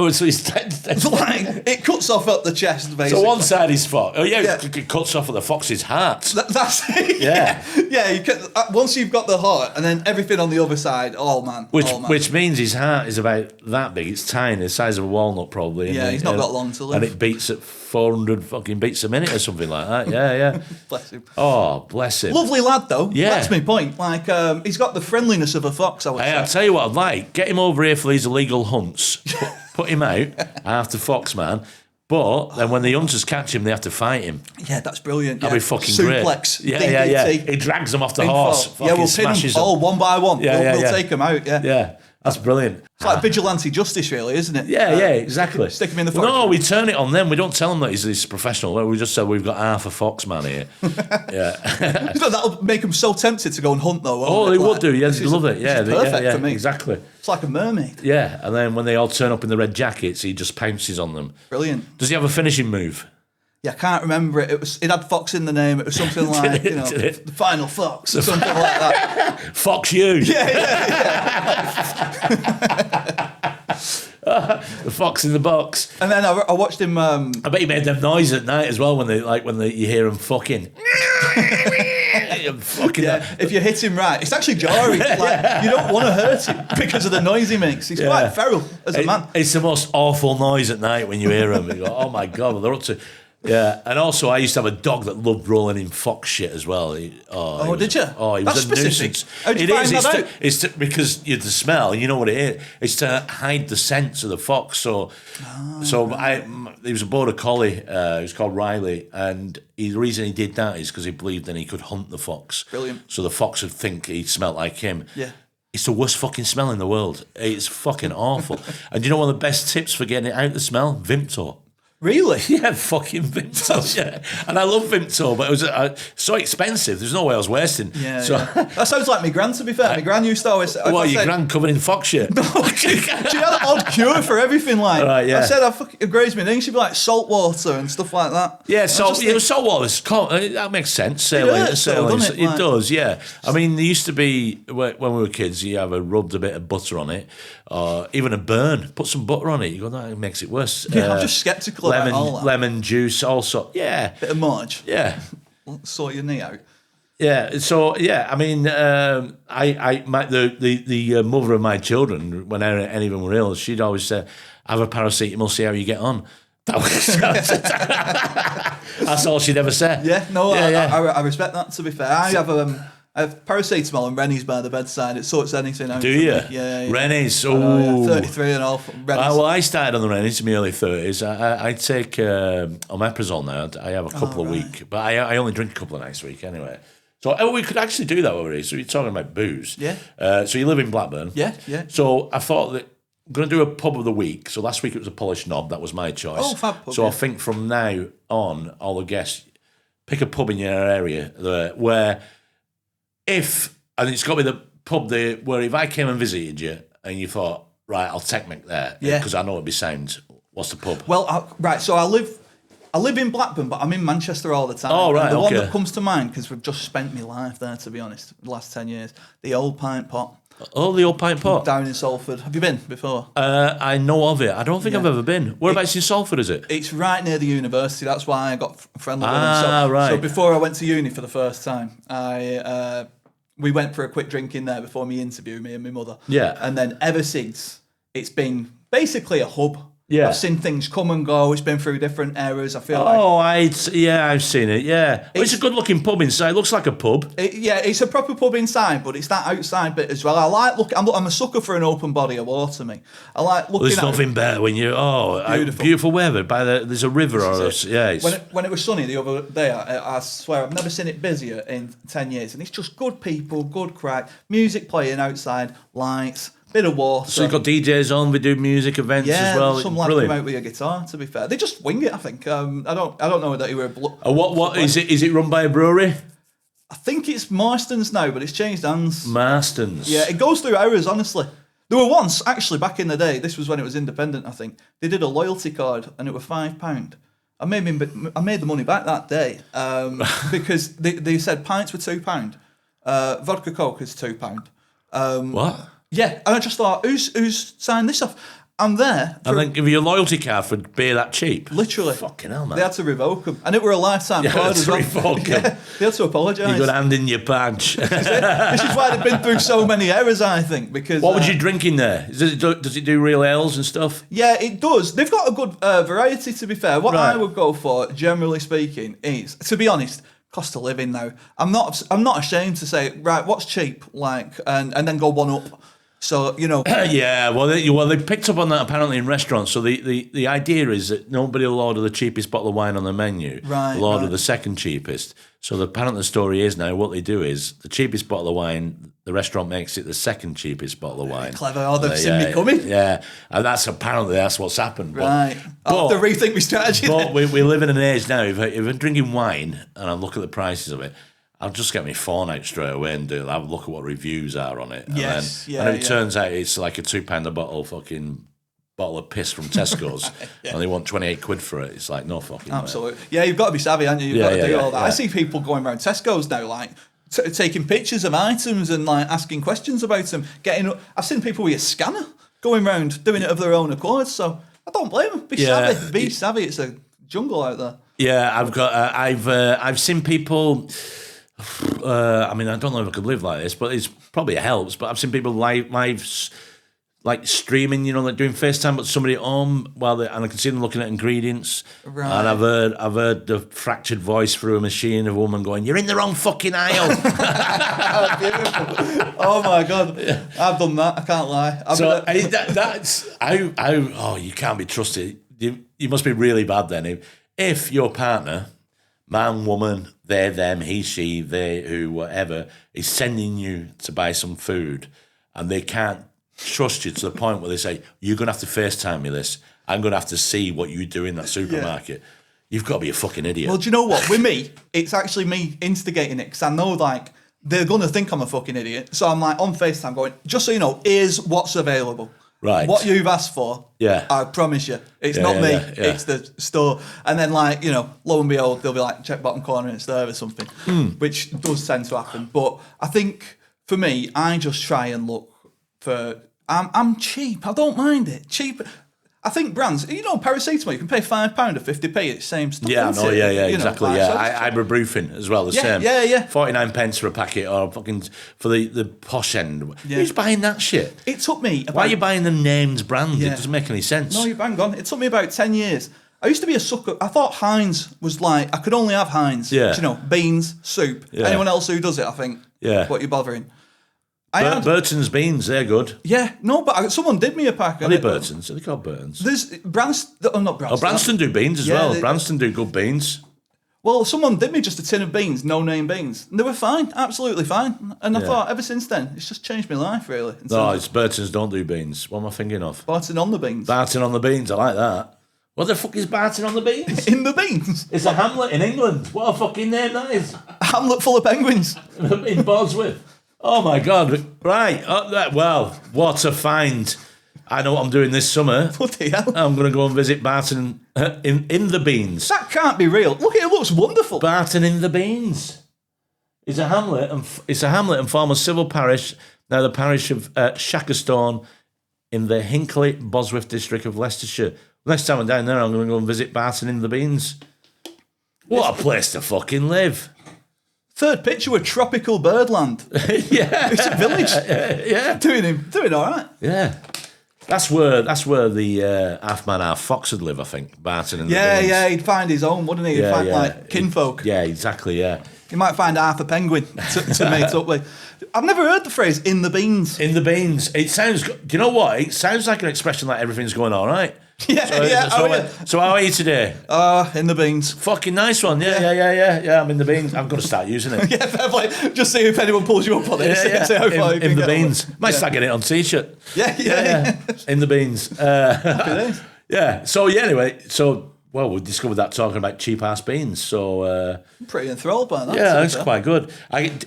it cuts off at the chest, basically. So one side is fox. Oh yeah, it cuts off at the fox's heart. That's it. Yeah. You can, once you've got the heart, and then everything on the other side. Oh man. Which means his heart is about that big. It's tiny, the size of a walnut probably. Yeah, he's not got long to live. And it beats at 400 fucking beats a minute or something like that. Yeah. Bless him. Oh, bless him. Lovely lad, though. Yeah. That's my point. Like, he's got the friendliness of a fox, I would say. I'll tell you what I'd like. Get him over here for these illegal hunts. Put him out after Fox, man. But then when the hunters catch him, they have to fight him. Yeah, that's brilliant. That'd be fucking Suplex, great. DDT. Yeah. He drags them off the horse. Yeah, we'll pin them all one by one. We'll take them out, Yeah, that's brilliant. It's like vigilante justice, really, isn't it? Yeah, exactly. Stick him in the fox. No, we turn it on them. We don't tell them that he's professional. We just say we've got half a fox man here. Yeah. That'll make them so tempted to go and hunt, though. They would do. Yeah, they love it. Yeah, perfect for me. Exactly. It's like a mermaid. Yeah, and then when they all turn up in the red jackets, he just pounces on them. Brilliant. Does he have a finishing move? Yeah, I can't remember it. It had fox in the name. It was something like, the final fox or something like that. Fox you. Yeah. The fox in the box. And then I watched him. I bet he made them noise at night as well when you hear him fucking. If you hit him right, it's actually jarring. Like, you don't want to hurt him because of the noise he makes. He's quite feral as a man. It's the most awful noise at night when you hear him. You go, oh my god, well, they're up to. Yeah, and also I used to have a dog that loved rolling in fox shit as well. Did you? Oh, he was a nuisance. How did you find that out? It's because the smell. You know what it is. It's to hide the scent of the fox. So he was a border collie. He was called Riley, and the reason he did that is because he believed then he could hunt the fox. Brilliant. So the fox would think he smelled like him. Yeah. It's the worst fucking smell in the world. It's fucking awful. And you know one of the best tips for getting it out the smell? Vimto. Really? Yeah, fucking Vimto. Yeah, and I love Vimto, but it was so expensive. There's no way I was wasting. Yeah, that sounds like my gran. To be fair, my gran used to always. Your gran covered in fox shit? No, she had an odd cure for everything. Like, right, yeah. I said, I grazed my knee. She'd be like salt water and stuff like that. Yeah, salt water. That makes sense. It does. Yeah. I mean, there used to be when we were kids, you ever rubbed a bit of butter on it, or even a burn. Put some butter on it. You go, that makes it worse. Yeah, I'm just sceptical. Lemon juice also. Yeah. Bit of Marge. Yeah. Sort your knee out. Yeah. So yeah, I mean, the mother of my children, when any of them were ill, she'd always say, "Have a paracetamol, see how you get on." That's all she'd ever say. Yeah. No. I respect that. To be fair, I I have paracetamol and Rennie's by the bedside. It sorts anything out. Do you? Yeah. Rennie's. Oh, yeah. 33 and all. Well, I started on the Rennie's in my early 30s. I take omeprazole now. I have a couple a week, but I only drink a couple of nights a week anyway. So we could actually do that over here. So you're talking about booze. Yeah. So you live in Blackburn. Yeah. So I thought that I'm going to do a pub of the week. So last week it was a Polished Knob. That was my choice. Oh, fab pub. So I think from now on, all the guests, pick a pub in your area where and it's got to be the pub there where if I came and visited you and you thought, right, I'll take Mick there because I know it'd be sound. What's the pub? Well, so I live in Blackburn, but I'm in Manchester all the time. Oh, right, and the okay. one that comes to mind, because we've just spent my life there, to be honest, the last 10 years, the Old Pint Pot. Oh, the Old Pint Pot. Down in Salford. Have you been before? I know of it. I don't think I've ever been. Whereabouts in Salford is it? It's right near the university. That's why I got friendly with them. Right. So before I went to uni for the first time, we went for a quick drink in there before my interview, me and my mother. Yeah. And then ever since, it's been basically a hub. Yeah. I've seen things come and go. It's been through different eras. I feel I've seen it. Yeah, it's a good-looking pub inside. It looks like a pub. It's a proper pub inside, but it's that outside bit as well. I like looking. I'm a sucker for an open body of water. Me, I like looking. There's nothing better when you beautiful weather by there's a river When it was sunny the other day, I swear I've never seen it busier in 10 years, and it's just good people, good crack, music playing outside, lights. Bit of water. So you've got DJs on, we do music events as well. Some lad come out with a guitar, to be fair. They just wing it, I think. I don't know that he were... What is it? Is it run by a brewery? I think it's Marston's now, but it's changed hands. Marston's? Yeah, it goes through hours, honestly. There were once, actually, back in the day, this was when it was independent, I think, they did a loyalty card, and it was £5. I made the money back that day, because they said pints were £2. Vodka Coke is £2. What? Yeah, and I just thought, who's signed this off? I'm there. And then give you a loyalty card for beer that cheap. Literally. Fucking hell, man. They had to revoke them. And it were a lifetime card as well. Yeah, they had to apologise. You got hand in your badge. This is why they've been through so many errors, I think. Because what would you drink in there? Does it do real ales and stuff? Yeah, it does. They've got a good variety, to be fair. What I would go for, generally speaking, is, to be honest, cost of living now. I'm not ashamed to say, right, what's cheap? And then go one up. So, Yeah, they picked up on that apparently in restaurants. So the idea is that nobody will order the cheapest bottle of wine on the menu. Right. They'll order the second cheapest. So apparently the story is now what they do is the cheapest bottle of wine, the restaurant makes it the second cheapest bottle of wine. Clever. Oh, they've seen me coming. Yeah, and that's what's happened. Right. I'll have to rethink my strategy. But we live in an age now, if I'm drinking wine and I look at the prices of it, I'll just get my phone out straight away and have a look at what reviews are on it. And it turns out it's like a £2 a bottle fucking bottle of piss from Tesco's and they want 28 quid for it. It's like, no fucking Absolutely. Way. Yeah, you've got to be savvy, haven't you? You've got to do all that. Yeah. I see people going around Tesco's now, like, taking pictures of items and, like, asking questions about them. I've seen people with a scanner going around doing it of their own accord, so I don't blame them. Be savvy. Be savvy. It's a jungle out there. Yeah, I've seen people... I don't know if I could live like this, but it's probably helps. But I've seen people live like streaming, like doing FaceTime, but somebody at home and I can see them looking at ingredients. Right. And I've heard the fractured voice through a machine of a woman going, "You're in the wrong fucking aisle." Beautiful. Oh my god, I've done that. I can't lie. That's how you can't be trusted. You must be really bad then if your partner, man, woman, they, them, he, she, they, who, whatever, is sending you to buy some food and they can't trust you to the point where they say, you're going to have to FaceTime me this. I'm going to have to see what you do in that supermarket. Yeah. You've got to be a fucking idiot. Well, do you know what? With me, it's actually me instigating it because I know, like, they're going to think I'm a fucking idiot. So I'm, like, on FaceTime going, just so you know, here's what's available. Right. What you've asked for, I promise you, it's not me, it's the store. And then, like, lo and behold, they'll be like, check bottom corner and it's there or something, which does tend to happen. But I think, for me, I just try and look for, I'm cheap, I don't mind it. Cheap. I think brands, paracetamol, you can pay £5 or 50p, it's the same stuff. Yeah, no, exactly. Ibuprofen as well, the same. Yeah. 49 pence for a packet, or fucking for the posh end. Yeah. Who's buying that shit? It took me Why are you buying the named brand? It doesn't make any sense. No, you're bang on. It took me about 10 years. I used to be a sucker. I thought Heinz was like, I could only have Heinz. Yeah. You know, beans, soup. Yeah. Anyone else who does it, I think, what you're bothering. Burton's beans, they're good. Yeah, no, but someone did me a pack. Are they Burton's? Are they called Burton's? There's Branston, not Branston. Branston do beans as well. Branston do good beans. Well, someone did me just a tin of beans, no-name beans. And they were fine, absolutely fine. And I thought, ever since then, it's just changed my life, really. No, it's Burton's don't do beans. What am I thinking of? Barton on the beans. Barton on the beans, I like that. What the fuck is Barton on the beans? In the beans. It's a hamlet in England. What a fucking name that is. A hamlet full of penguins. In Bosworth. Oh my God. Right. Well, what a find. I know what I'm doing this summer. Bloody hell. I'm going to go and visit Barton in the Beans. That can't be real. Look, it looks wonderful. Barton in the Beans. It's a hamlet and former civil parish, now the parish of Shackerstone in the Hinckley Bosworth district of Leicestershire. Next time I'm down there, I'm going to go and visit Barton in the Beans. What a place to fucking live. Third picture with tropical birdland. Yeah. It's a village. Yeah. Doing all right. Yeah. That's where the half man, half fox would live, I think. Barton and the Beans. Yeah, he'd find his own, wouldn't he? He'd find like kinfolk. Yeah, exactly, yeah. You might find half a penguin to mate up with. I've never heard the phrase "in the beans." In the beans. It sounds. Do you know what? It sounds like an expression like everything's going all right. Yeah. So how are you today? In the beans. Fucking nice one. Yeah. I'm in the beans. I'm going to start using it. Yeah, fair play. Just see if anyone pulls you up on it. See how far you can in the get beans. Might start getting it on t-shirt. Yeah. In the beans. Happy days. Yeah. So anyway. Well, we discovered that talking about cheap ass beans. So I'm pretty enthralled by that. Yeah, that's quite good.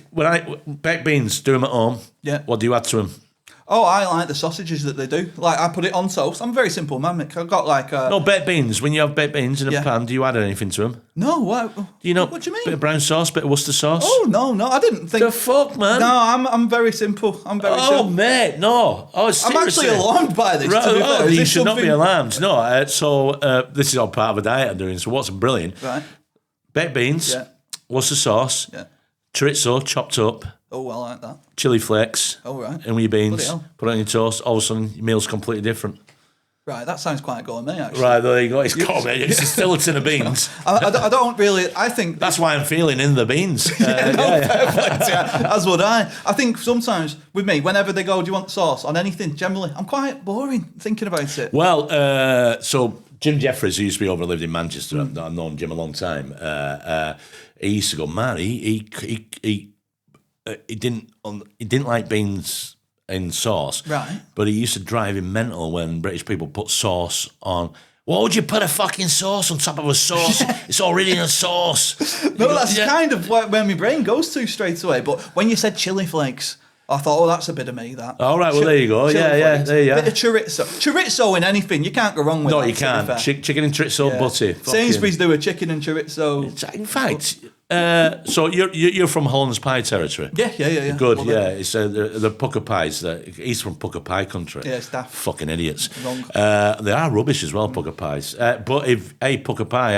When I baked beans, do them at home. Yeah. What do you add to them? Oh, I like the sausages that they do. Like, I put it on toast. I'm a very simple man, Mick. I've got like... No, baked beans. When you have baked beans in a pan, do you add anything to them? No, what? Do you know? What do you mean? Bit of brown sauce, bit of Worcester sauce. Oh, no, I didn't think... The fuck, man? No, I'm very simple. I'm very simple. Oh, mate, no. Oh, I'm actually alarmed by this, to be fair. You should not be alarmed. No, this is all part of a diet I'm doing, so what's brilliant. Right. Baked beans, Worcester sauce, chorizo chopped up. Oh, I like that. Chili flakes. Oh, right. And with your beans, put it on your toast. All of a sudden, your meal's completely different. Right, that sounds quite gourmet, actually. Right, there you go. It's gourmet. It's still a tin of beans. I don't really... I think... That's why I'm feeling in the beans. Perfect, as would I. I think sometimes, with me, whenever they go, do you want sauce on anything, generally, I'm quite boring thinking about it. Well, so Jim Jeffries, who used to be over, lived in Manchester. I've known Jim a long time. He used to go, man, he didn't like beans in sauce, right? But he used to drive him mental when British people put sauce on. Why would you put a fucking sauce on top of a sauce? It's already in a sauce. No, that's kind of where my brain goes to straight away. But when you said chili flakes, I thought, oh, that's a bit of me, that. All right, well, there you go. Yeah, there you go. Bit of chorizo. Chorizo in anything, you can't go wrong with that. No, you can't. Chicken and chorizo butty. Sainsbury's do a chicken and chorizo. In fact... so you're from Holland's Pie territory? Yeah. Good, It's the pucker pies. He's from pucker pie country. Yeah, it's daft. Fucking idiots. Wrong. They are rubbish as well, pucker pies. But if pucker pie,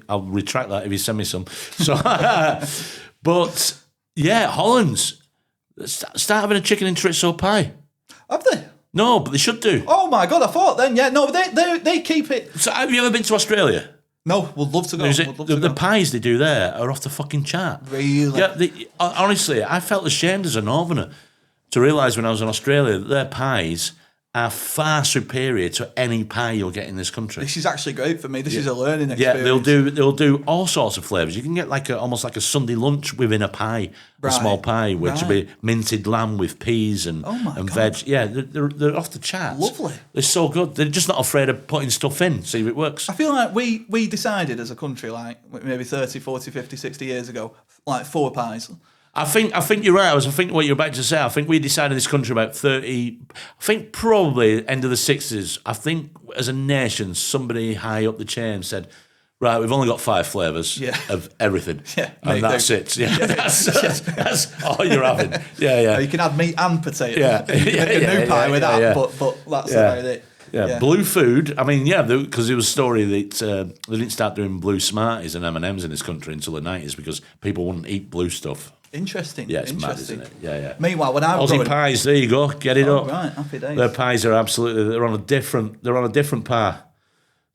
I'll retract that if you send me some. So, but yeah, Holland's start having a chicken and chorizo pie. Have they? No, but they should do. Oh my God, I thought then. Yeah, no, they keep it. So have you ever been to Australia? No, would love to go. The pies they do there are off the fucking chart. Really? Yeah, honestly, I felt ashamed as a northerner to realise when I was in Australia that their pies are far superior to any pie you'll get in this country. This is actually great for me. This is a learning experience. Yeah, they'll do all sorts of flavours. You can get almost like a Sunday lunch within a pie, a small pie, which would be minted lamb with peas and veg. Yeah, they're off the charts. Lovely. They're so good. They're just not afraid of putting stuff in, see if it works. I feel like we decided as a country, like maybe 30, 40, 50, 60 years ago, like 4 pies. I think you're right. I think what you're about to say. I think we decided this country about 30. I think probably end of the 60s. I think as a nation, somebody high up the chain said, "Right, we've only got 5 flavours of everything, and that's it. Yeah, that's all you're having. Yeah. You can add meat and potato. Yeah, you can make a new pie with that, but that's about it. Yeah, blue food. I mean, because there was a story that they didn't start doing blue Smarties and M&Ms in this country until the 90s because people wouldn't eat blue stuff. Interesting. Yeah, it's mad, isn't it? Yeah. Meanwhile, when I was Aussie pies, there you go. Get it up. Right, happy days. Their pies are absolutely. They're on a different par.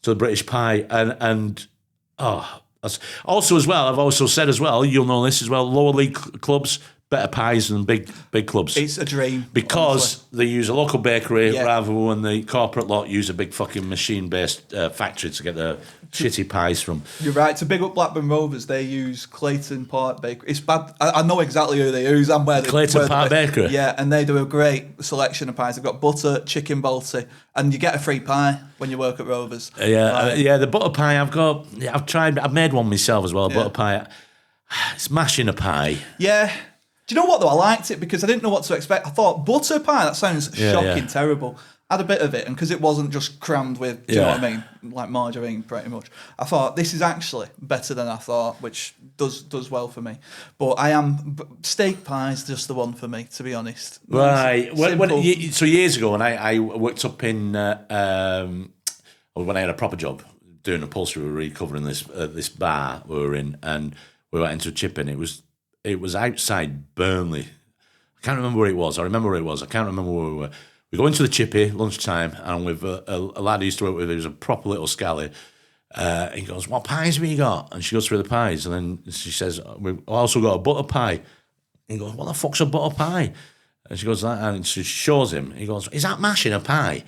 to the British pie, and also as well, I've also said as well, you'll know this as well, lower league clubs, better pies than big clubs. It's a dream. Because honestly. they use a local bakery rather than the corporate lot use a big fucking machine-based factory to get the shitty pies from. You're right. To big up Blackburn Rovers, they use Clayton Park Bakery. It's bad. I know exactly who they use and where they... Clayton Park Bakery? Yeah, and they do a great selection of pies. They've got butter, chicken balti, and you get a free pie when you work at Rovers. The butter pie I've made one myself as well, butter pie. Smashing a pie. Yeah. Do you know what though? I liked it because I didn't know what to expect. I thought butter pie, that sounds shocking, terrible. I had a bit of it, and because it wasn't just crammed with, do you know what I mean, like margarine, pretty much. I thought this is actually better than I thought, which does well for me. But steak pie is just the one for me, to be honest. Right. So years ago, when I worked up in when I had a proper job doing upholstery, we were recovering this bar we were in, and we went into a chip in. It was outside Burnley. I can't remember where it was. I remember where it was. I can't remember where we were. We go into the chippy lunchtime, and with a lad I used to work with, he was a proper little scally. He goes, "What pies have you got?" And she goes through the pies, and then she says, "We've also got a butter pie." He goes, "What the fuck's a butter pie?" And she goes, and she shows him. He goes, "Is that mashing a pie?"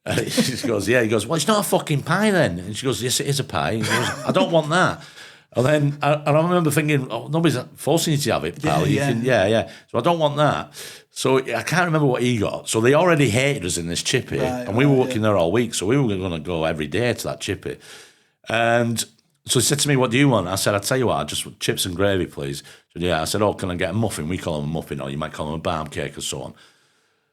And she goes, "Yeah." He goes, "Well, it's not a fucking pie then." And she goes, "Yes, it is a pie." He goes, "I don't want that." And then I remember thinking, "Oh, nobody's forcing you to have it, pal." So I don't want that. So I can't remember what he got. So they already hated us in this chippy, and we were working there all week, so we were going to go every day to that chippy. And so he said to me, "What do you want?" I said, "I'll tell you what, I just want chips and gravy, please." He said, "Yeah." I said, "Oh, can I get a muffin?" We call them a muffin, or you might call them a barm cake or so on.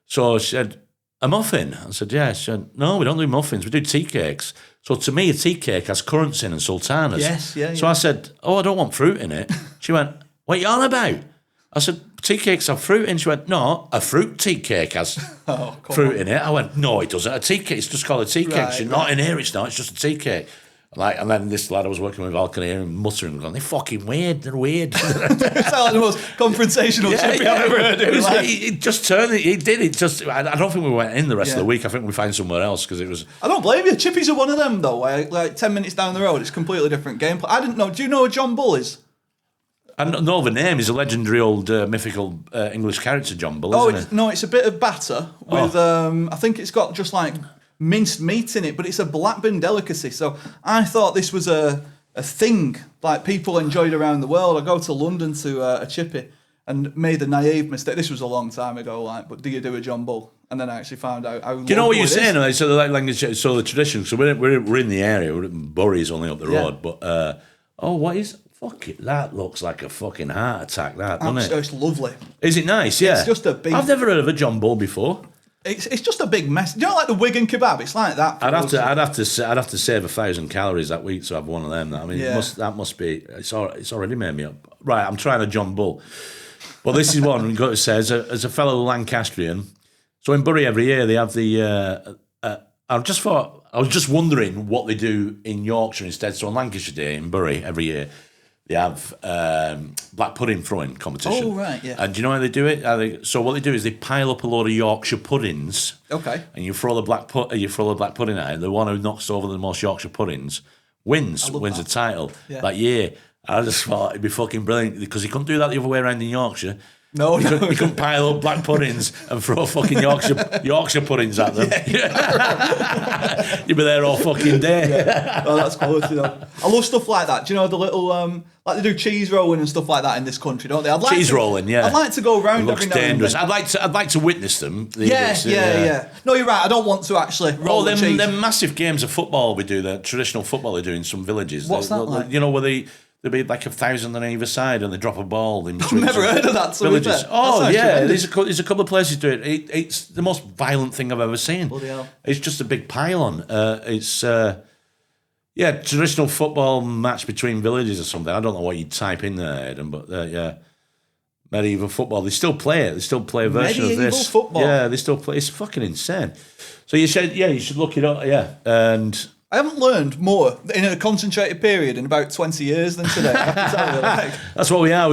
So she said, "A muffin?" I said, "Yeah." She said, "No, we don't do muffins, we do tea cakes." So to me, a tea cake has currants in and sultanas. Yes, yeah. So I said, "Oh, I don't want fruit in it." She went, "What are you on about?" I said, "Tea cakes have fruit in." She went, "No, a fruit tea cake has fruit in it." I went, "No, it doesn't. A tea cake, it's just called a tea cake." She said, "Not in here, it's not. It's just a tea cake." And then this lad I was working with, Alcan here, and muttering, going, "They're fucking weird. They're weird." It's like the most confrontational chippy I've ever heard. It just turned. It did. It just. I don't think we went in the rest of the week. I think we found somewhere else because it was. I don't blame you. Chippies are one of them though. Where like 10 minutes down the road, it's completely different gameplay. I didn't know. Do you know who John Bull is? I know the name. He's a legendary old mythical English character, John Bull. It's a bit of batter with. I think it's got just like minced meat in it, but it's a Blackburn delicacy. So I thought this was a thing like people enjoyed around the world. I go to London to a chippy and made a naive mistake. This was a long time ago, but do you do a John Bull? And then I actually found out how. Do you know what you're saying? So the tradition. So we're in the area. Bury's only up the road, but what is? Fuck it, that looks like a fucking heart attack, doesn't it? It's lovely. Is it nice? Yeah. It's just a big... I've never heard of a John Bull before. It's just a big mess. Do you know like the Wigan kebab? It's like that. I'd have to save 1,000 calories that week to have one of them. I mean, that must be. It's already made me up. Right, I'm trying a John Bull. Well, this is one we've got to say as a fellow Lancastrian. So in Bury every year they have the. I was just wondering what they do in Yorkshire instead. So on Lancashire Day in Bury every year. They have black pudding throwing competition. Oh, right, yeah. And do you know how they do it? So what they do is they pile up a load of Yorkshire puddings. Okay. And you throw the black pudding at it. The one who knocks over the most Yorkshire puddings wins the title that year. I just thought it'd be fucking brilliant because he couldn't do that the other way around in Yorkshire. No, you couldn't pile up black puddings and throw fucking Yorkshire puddings at them. You'd be there all fucking day. Yeah. Oh, that's quality though. I love stuff like that. Do you know the little like they do cheese rolling and stuff like that in this country, don't they? Cheese rolling, yeah. I'd like to go around. It looks every dangerous. now and then. I'd like to witness them. Yeah. No, you're right. I don't want to actually roll the cheese. Them massive games of football we do, the traditional football they do in some villages. What's that like? You know where there'd be like 1,000 on either side and they drop a ball in between. I've never heard of that. Villages. Oh, yeah. There's a couple of places do it. It's the most violent thing I've ever seen. Bloody hell. It's just a big pile-on. Traditional football match between villages or something. I don't know what you'd type in there, Aidan, but medieval football. They still play it. They still play a version of this. Medieval football? Yeah, they still play. It's fucking insane. So you should look it up, and... I haven't learned more in a concentrated period in about 20 years than today. I have to tell you, That's what we are.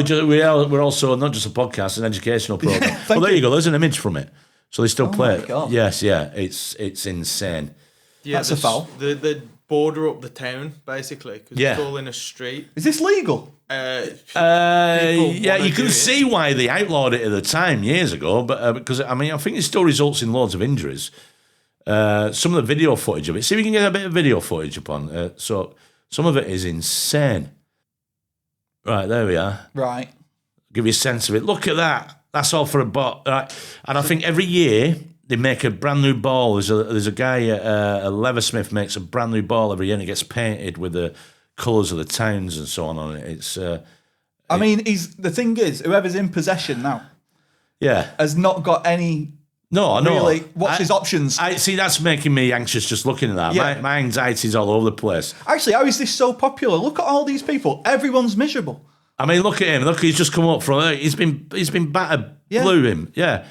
We're also not just a podcast, an educational program. Well, there you go. There's an image from it. So they still play it. God. Yes, yeah. It's insane. Yeah, that's a foul. The border up the town, basically, because Yeah. it's all in a street. Is this legal? Yeah, you can see why they outlawed it at the time years ago, but because I mean, I think it still results in loads of injuries. Some of the video footage of it. See if we can get a bit of video footage upon. So some of it is insane. Right, there we are. Right. Give you a sense of it. Look at that. That's all for a bot. Right. And I think every year they make a brand new ball. There's a guy, a leathersmith, makes a brand new ball every year, and it gets painted with the colours of the towns and so on it. It's. I mean, the thing is, whoever's in possession now Yeah. has not got any. No, I know. Really, what's his options? I see. That's making me anxious just looking at that. Yeah. My anxiety's all over the place. Actually, how is this so popular? Look at all these people. Everyone's miserable. I mean, look at him. Look, he's just come up from. He's been battered. Yeah. Blew him. Yeah.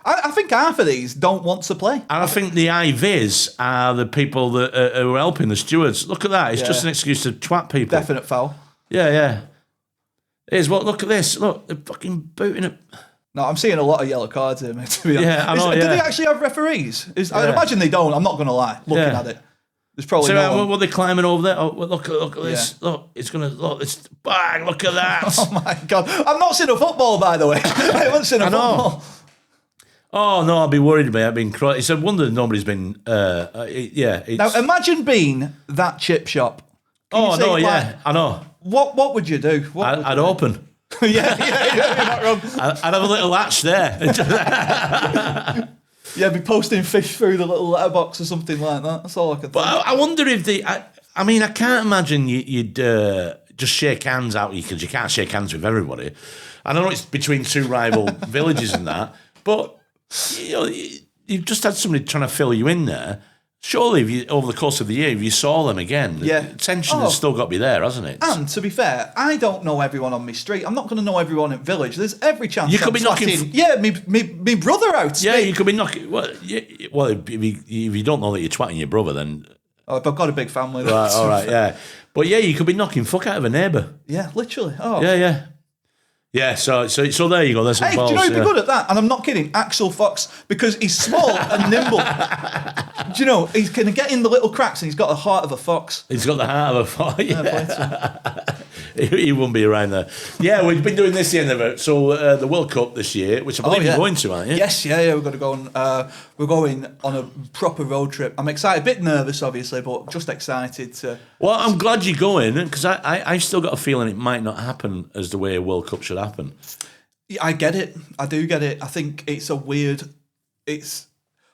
I think half of these don't want to play. And I think the IVs are the people that are helping the stewards. Look at that. It's just an excuse to twat people. Definite foul. Yeah, yeah. It is. What? Look at this. Look, they're fucking booting it. No, I'm seeing a lot of yellow cards here, mate, to be honest. Yeah, I know, Do yeah. they actually have referees? I imagine they don't. I'm not going to lie. Looking at it. There's probably So no one. what are they climbing over there? Oh, look at this. Look, it's gonna look. It's bang. Look at that. Oh my God. I've not seen a football, by the way. I haven't seen a football. Oh no, I'd be worried about it being crying. It's a wonder nobody's been. It's, Now, imagine being that chip shop. Can you see, like, I know. What would you do? I'd open. yeah, you're not wrong. I'd have a little latch there. Yeah, be posting fish through the little letterbox or something like that. That's all I can think. But I wonder if they. I mean, I can't imagine you'd just shake hands out because you can't shake hands with everybody. I know it's between two rival villages and that, but you know, you've just had somebody trying to fill you in there. Surely, if you, over the course of the year, if you saw them again, the tension has still got to be there, hasn't it? And to be fair, I don't know everyone on my street. I'm not going to know everyone at village. There's every chance You could be knocking. me brother out. Yeah, you could be knocking. Well, if you don't know that you're twatting your brother, then If I've got a big family. right, all right, yeah. But yeah, you could be knocking fuck out of a neighbour. Yeah, literally. Oh. Yeah. Yeah, so there you go. There's some Hey, balls. do you know who'd be good at that? And I'm not kidding. Axel Fox, because he's small and nimble. Do you know, he's going to get in the little cracks and he's got the heart of a fox. He's got the heart of a fox. He won't be around there. Yeah, we've been doing this the end of it. So the World Cup this year, which I believe you're going to, aren't you? Yes, yeah. We're going to go on. We're going on a proper road trip. I'm excited, a bit nervous, obviously, but just excited to. Well, I'm glad you're going because I still got a feeling it might not happen as the way a World Cup should happen. Yeah, I get it. I do get it. I think it's a weird. It's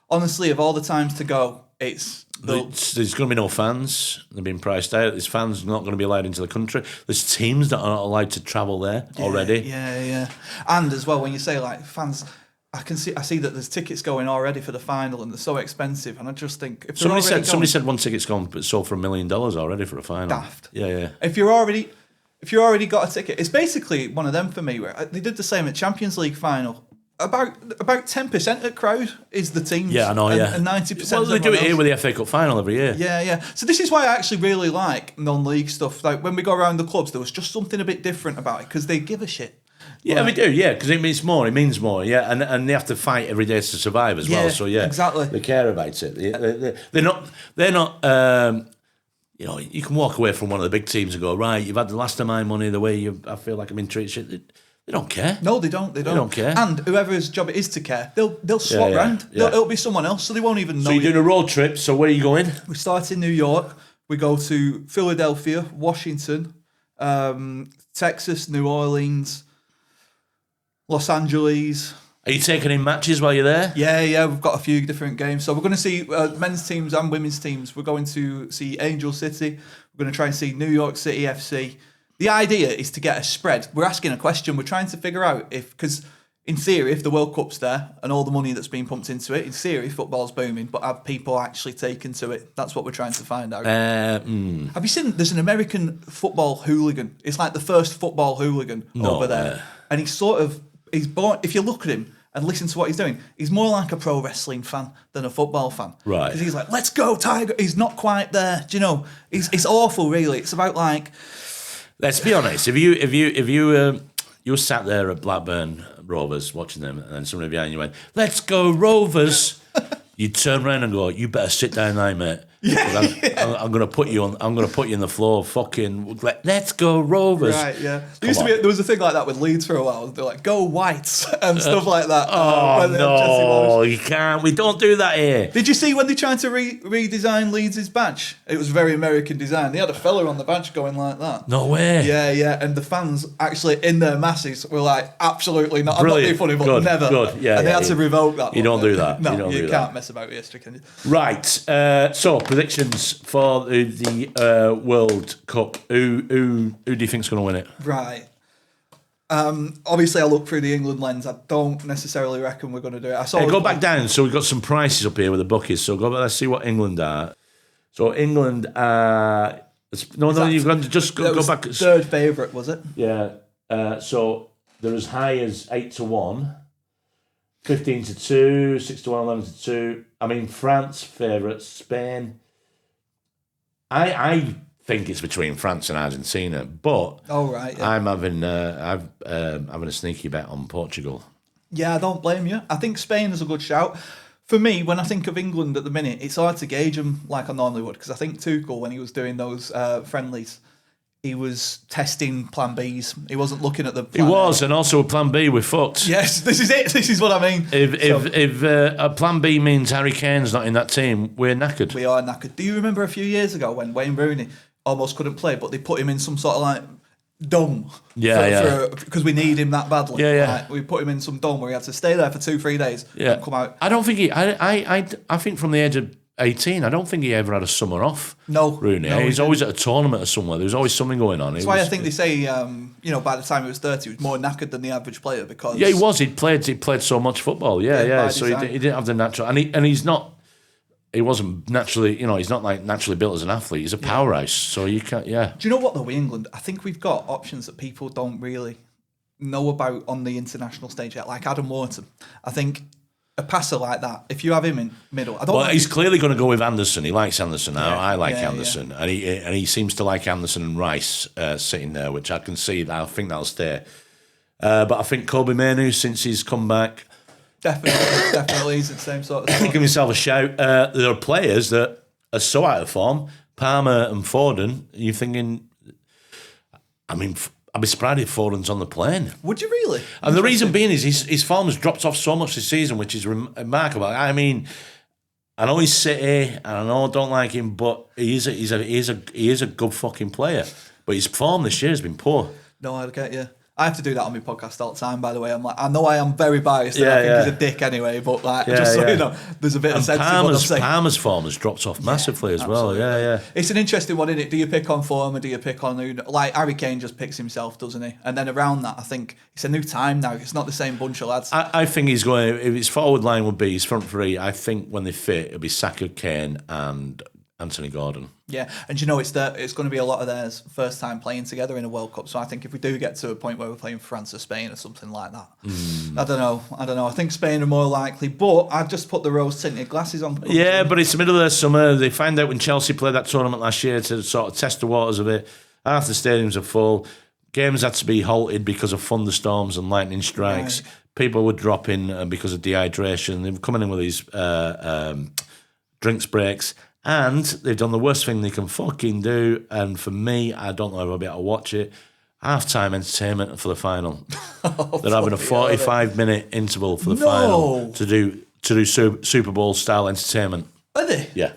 honestly, of all the times to go, there's going to be no fans. They're being priced out. There's fans not going to be allowed into the country. There's teams that are not allowed to travel there already. Yeah. And as well, when you say like fans, I see that there's tickets going already for the final, and they're so expensive. And I just think if somebody said one ticket's gone, but sold for $1 million already for a final. Daft. Yeah. If you already got a ticket, it's basically one of them for me. Where they did the same at Champions League final. About 10% of the crowd is the teams. Yeah, I know. And 90%. Well, they do it here with the FA Cup final every year. Yeah. So this is why I actually really like non-league stuff. Like when we go around the clubs, there was just something a bit different about it because they give a shit. Yeah, we do. Yeah, because it means more. It means more. Yeah, and they have to fight every day to survive as well. So exactly. They care about it. They're not. You know, you can walk away from one of the big teams and go, right, you've had the last of my money. The way I feel like I'm being treated. Shit. They don't care. No, they don't. They don't care. And whoever's job it is to care, they'll swap round. Yeah. It'll be someone else, so they won't even know. So you're doing a road trip. So where are you going? We start in New York. We go to Philadelphia, Washington, Texas, New Orleans, Los Angeles. Are you taking in matches while you're there? Yeah. We've got a few different games. So we're going to see men's teams and women's teams. We're going to see Angel City. We're going to try and see New York City FC. The idea is to get a spread. We're asking a question. We're trying to figure out because in theory, if the World Cup's there and all the money that's been pumped into it, in theory, football's booming, but have people actually taken to it? That's what we're trying to find out. Have you seen, there's an American football hooligan. It's like the first football hooligan over there. And he's born, if you look at him and listen to what he's doing, he's more like a pro wrestling fan than a football fan. Right. Because he's like, let's go, Tiger. He's not quite there. Do you know? It's awful, really. It's about like... Let's be honest. If you were sat there at Blackburn Rovers watching them, and then somebody behind you went, "Let's go Rovers," you'd turn around and go, "You better sit down now, mate." I'm going to put you on. I'm going to put you in the floor. Fucking let's go Rovers. Right, yeah. There was a thing like that with Leeds for a while. They're like, go Whites and stuff like that. No, you can't. We don't do that here. Did you see when they tried to redesign Leeds' badge? It was very American design. They had a fella on the badge going like that. No way. Yeah. And the fans actually in their masses were like, absolutely not. Brilliant. I'm not being funny, but never. Good. Yeah, and they had to revoke that. You don't do that. No, you can't mess about with history, can you? Right. So predictions for the World Cup. Who do you think's going to win it? Right. Obviously, I look through the England lens. I don't necessarily reckon we're going to do it. Go back down. So we've got some prices up here with the bookies. So let's see what England are. So England are... you've got to just go back. Third favourite, was it? Yeah. So they're as high as 8-1, 15-2, 6-1, 11-2. I mean, France favourites, Spain. I think it's between France and Argentina, but I'm having a sneaky bet on Portugal. Yeah, I don't blame you. I think Spain is a good shout. For me, when I think of England at the minute, it's hard to gauge them like I normally would, because I think Tuchel, when he was doing those friendlies, he was testing plan Bs. He wasn't looking at the plan A. And also a plan B, we're fucked. Yes, this is it. This is what I mean. If a plan B means Harry Kane's not in that team, we're knackered. We are knackered. Do you remember a few years ago when Wayne Rooney almost couldn't play, but they put him in some sort of like dome? Because we need him that badly. Like, we put him in some dome where he had to stay there for 2-3 days and come out. I don't think I think from the age of 18, I don't think he ever had a summer off. No, Rooney. He's always at a tournament or somewhere. There was always something going on. That's why I think they say, by the time he was 30, he was more knackered than the average player because... Yeah, he was. He played so much football. Yeah. So he didn't have the natural... And he's not... He wasn't naturally... he's not like naturally built as an athlete. He's a powerhouse. So you can't... Yeah. Do you know what, though, with England? I think we've got options that people don't really know about on the international stage yet, like Adam Wharton. I think... a passer like that, if you have him in middle, he's clearly going to go with Anderson. He likes Anderson. I like Anderson, and he seems to like Anderson and Rice sitting there, which I can see. I think that'll stay. But I think Kobe Mainoo, since he's come back, definitely he's the same sort of. Give himself a shout. There are players that are so out of form. Palmer and Foden. You're thinking, I mean. I'd be surprised if Foden's on the plane. Would you really? And the reason being is his form has dropped off so much this season, which is remarkable. I mean, I know he's City, and I know I don't like him, but he is a good fucking player. But his form this year has been poor. No, I get you. I have to do that on my podcast all the time, by the way. I'm like, I know I am very biased, and I think he's a dick anyway, but just so you know, there's a bit of sense in what I'm saying. Palmer's form has dropped off massively as well. Yeah. It's an interesting one, isn't it? Do you pick on form or do you pick on who? Like Harry Kane just picks himself, doesn't he? And then around that, I think it's a new time now. It's not the same bunch of lads. I think he's going. If his forward line would be his front three, I think when they fit, it'll be Saka, Kane, and Anthony Gordon. Yeah, and it's going to be a lot of theirs first time playing together in a World Cup. So I think if we do get to a point where we're playing France or Spain or something like that, I don't know. I think Spain are more likely, but I've just put the rose tinted glasses on. Yeah, but it's the middle of the summer. They find out when Chelsea played that tournament last year to sort of test the waters of it. Half the stadiums are full. Games had to be halted because of thunderstorms and lightning strikes. Right. People were dropping because of dehydration. They were coming in with these drinks breaks. And they've done the worst thing they can fucking do. And for me, I don't know if I'll be able to watch it. Half-time entertainment for the final. They're having a 45-minute interval for the final to do Super Bowl-style entertainment. Are they? Yeah.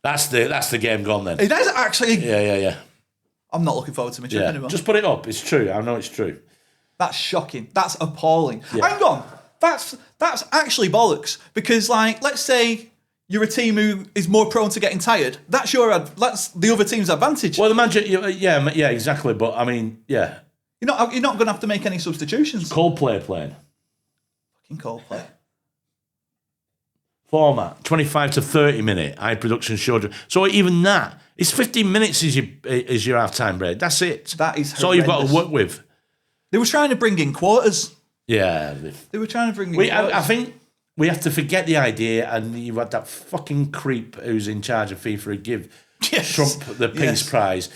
That's the game gone then. It is actually... Yeah. I'm not looking forward to my trip anymore. Just put it up. It's true. I know it's true. That's shocking. That's appalling. Yeah. Hang on. That's actually bollocks. Because, like, let's say... you're a team who is more prone to getting tired. That's the other team's advantage. Well, yeah, exactly. But I mean, yeah, you're not going to have to make any substitutions. Coldplay playing. Fucking Coldplay. Format 25 to 30 minute high production show. So even that, it's 15 minutes is your half time break. That's it. That is. Horrendous. all you've got to work with. They were trying to bring in quarters. Yeah, they were trying to bring in. Quarters. I think. We have to forget the idea, and you've had that fucking creep who's in charge of FIFA who give Trump the Peace Prize.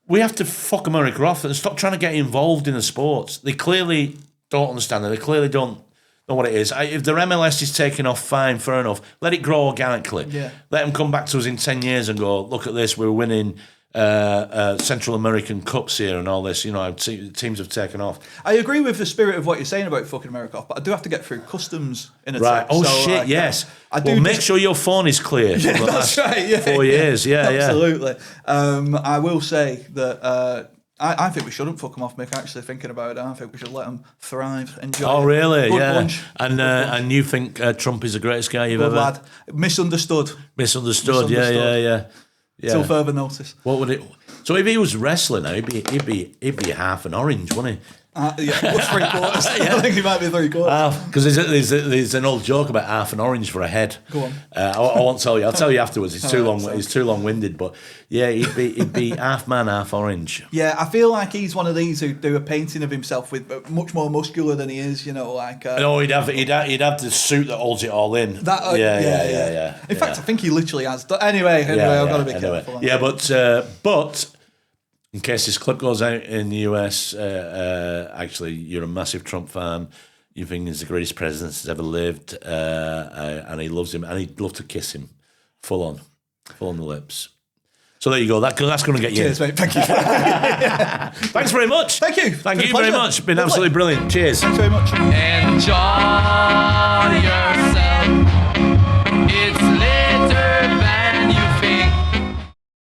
We have to fuck America off and stop trying to get involved in the sports. They clearly don't understand it. They clearly don't know what it is. If their MLS is taking off, fine, fair enough. Let it grow organically. Yeah. Let them come back to us in 10 years and go, look at this, we're winning Central American Cups here and all this. You know, teams have taken off. I agree with the spirit of what you're saying about fucking America off, but I do have to get through customs in a Right. team. Oh, so, shit, like, yes. I do well, make sure your phone is clear. Yeah, for the that's last right. Yeah, 4 years. Yeah, absolutely. I will say that I think we shouldn't fuck them off, Mick. Actually, thinking about it, I think we should let them thrive, enjoy. Oh, really? Good yeah. bunch. And you think Trump is the greatest guy you've Good ever lad. Misunderstood. Misunderstood. Yeah. Till further notice. What would it? So if he was wrestling now, he'd be half an orange, wouldn't he? Yeah, what's 3/4? I think he might be 3/4. Because there's an old joke about half an orange for a head. Go on. I won't tell you. I'll tell you afterwards. It's too long. It's too long-winded. But yeah, he'd be half man, half orange. Yeah, I feel like he's one of these who do a painting of himself with much more muscular than he is. You know, like. No, he'd have the suit that holds it all in. Yeah. In fact, I think he literally has. Anyway, I've got to be careful. Yeah, but. In case this clip goes out in the US, actually, you're a massive Trump fan. You think he's the greatest president that's ever lived, and he loves him, and he'd love to kiss him, full on the lips. So there you go. That's going to get you. Cheers, mate. Thank you. Thanks very much. Thank you. Thank you very much. Been absolutely brilliant. Cheers. Thanks very much. Enjoy your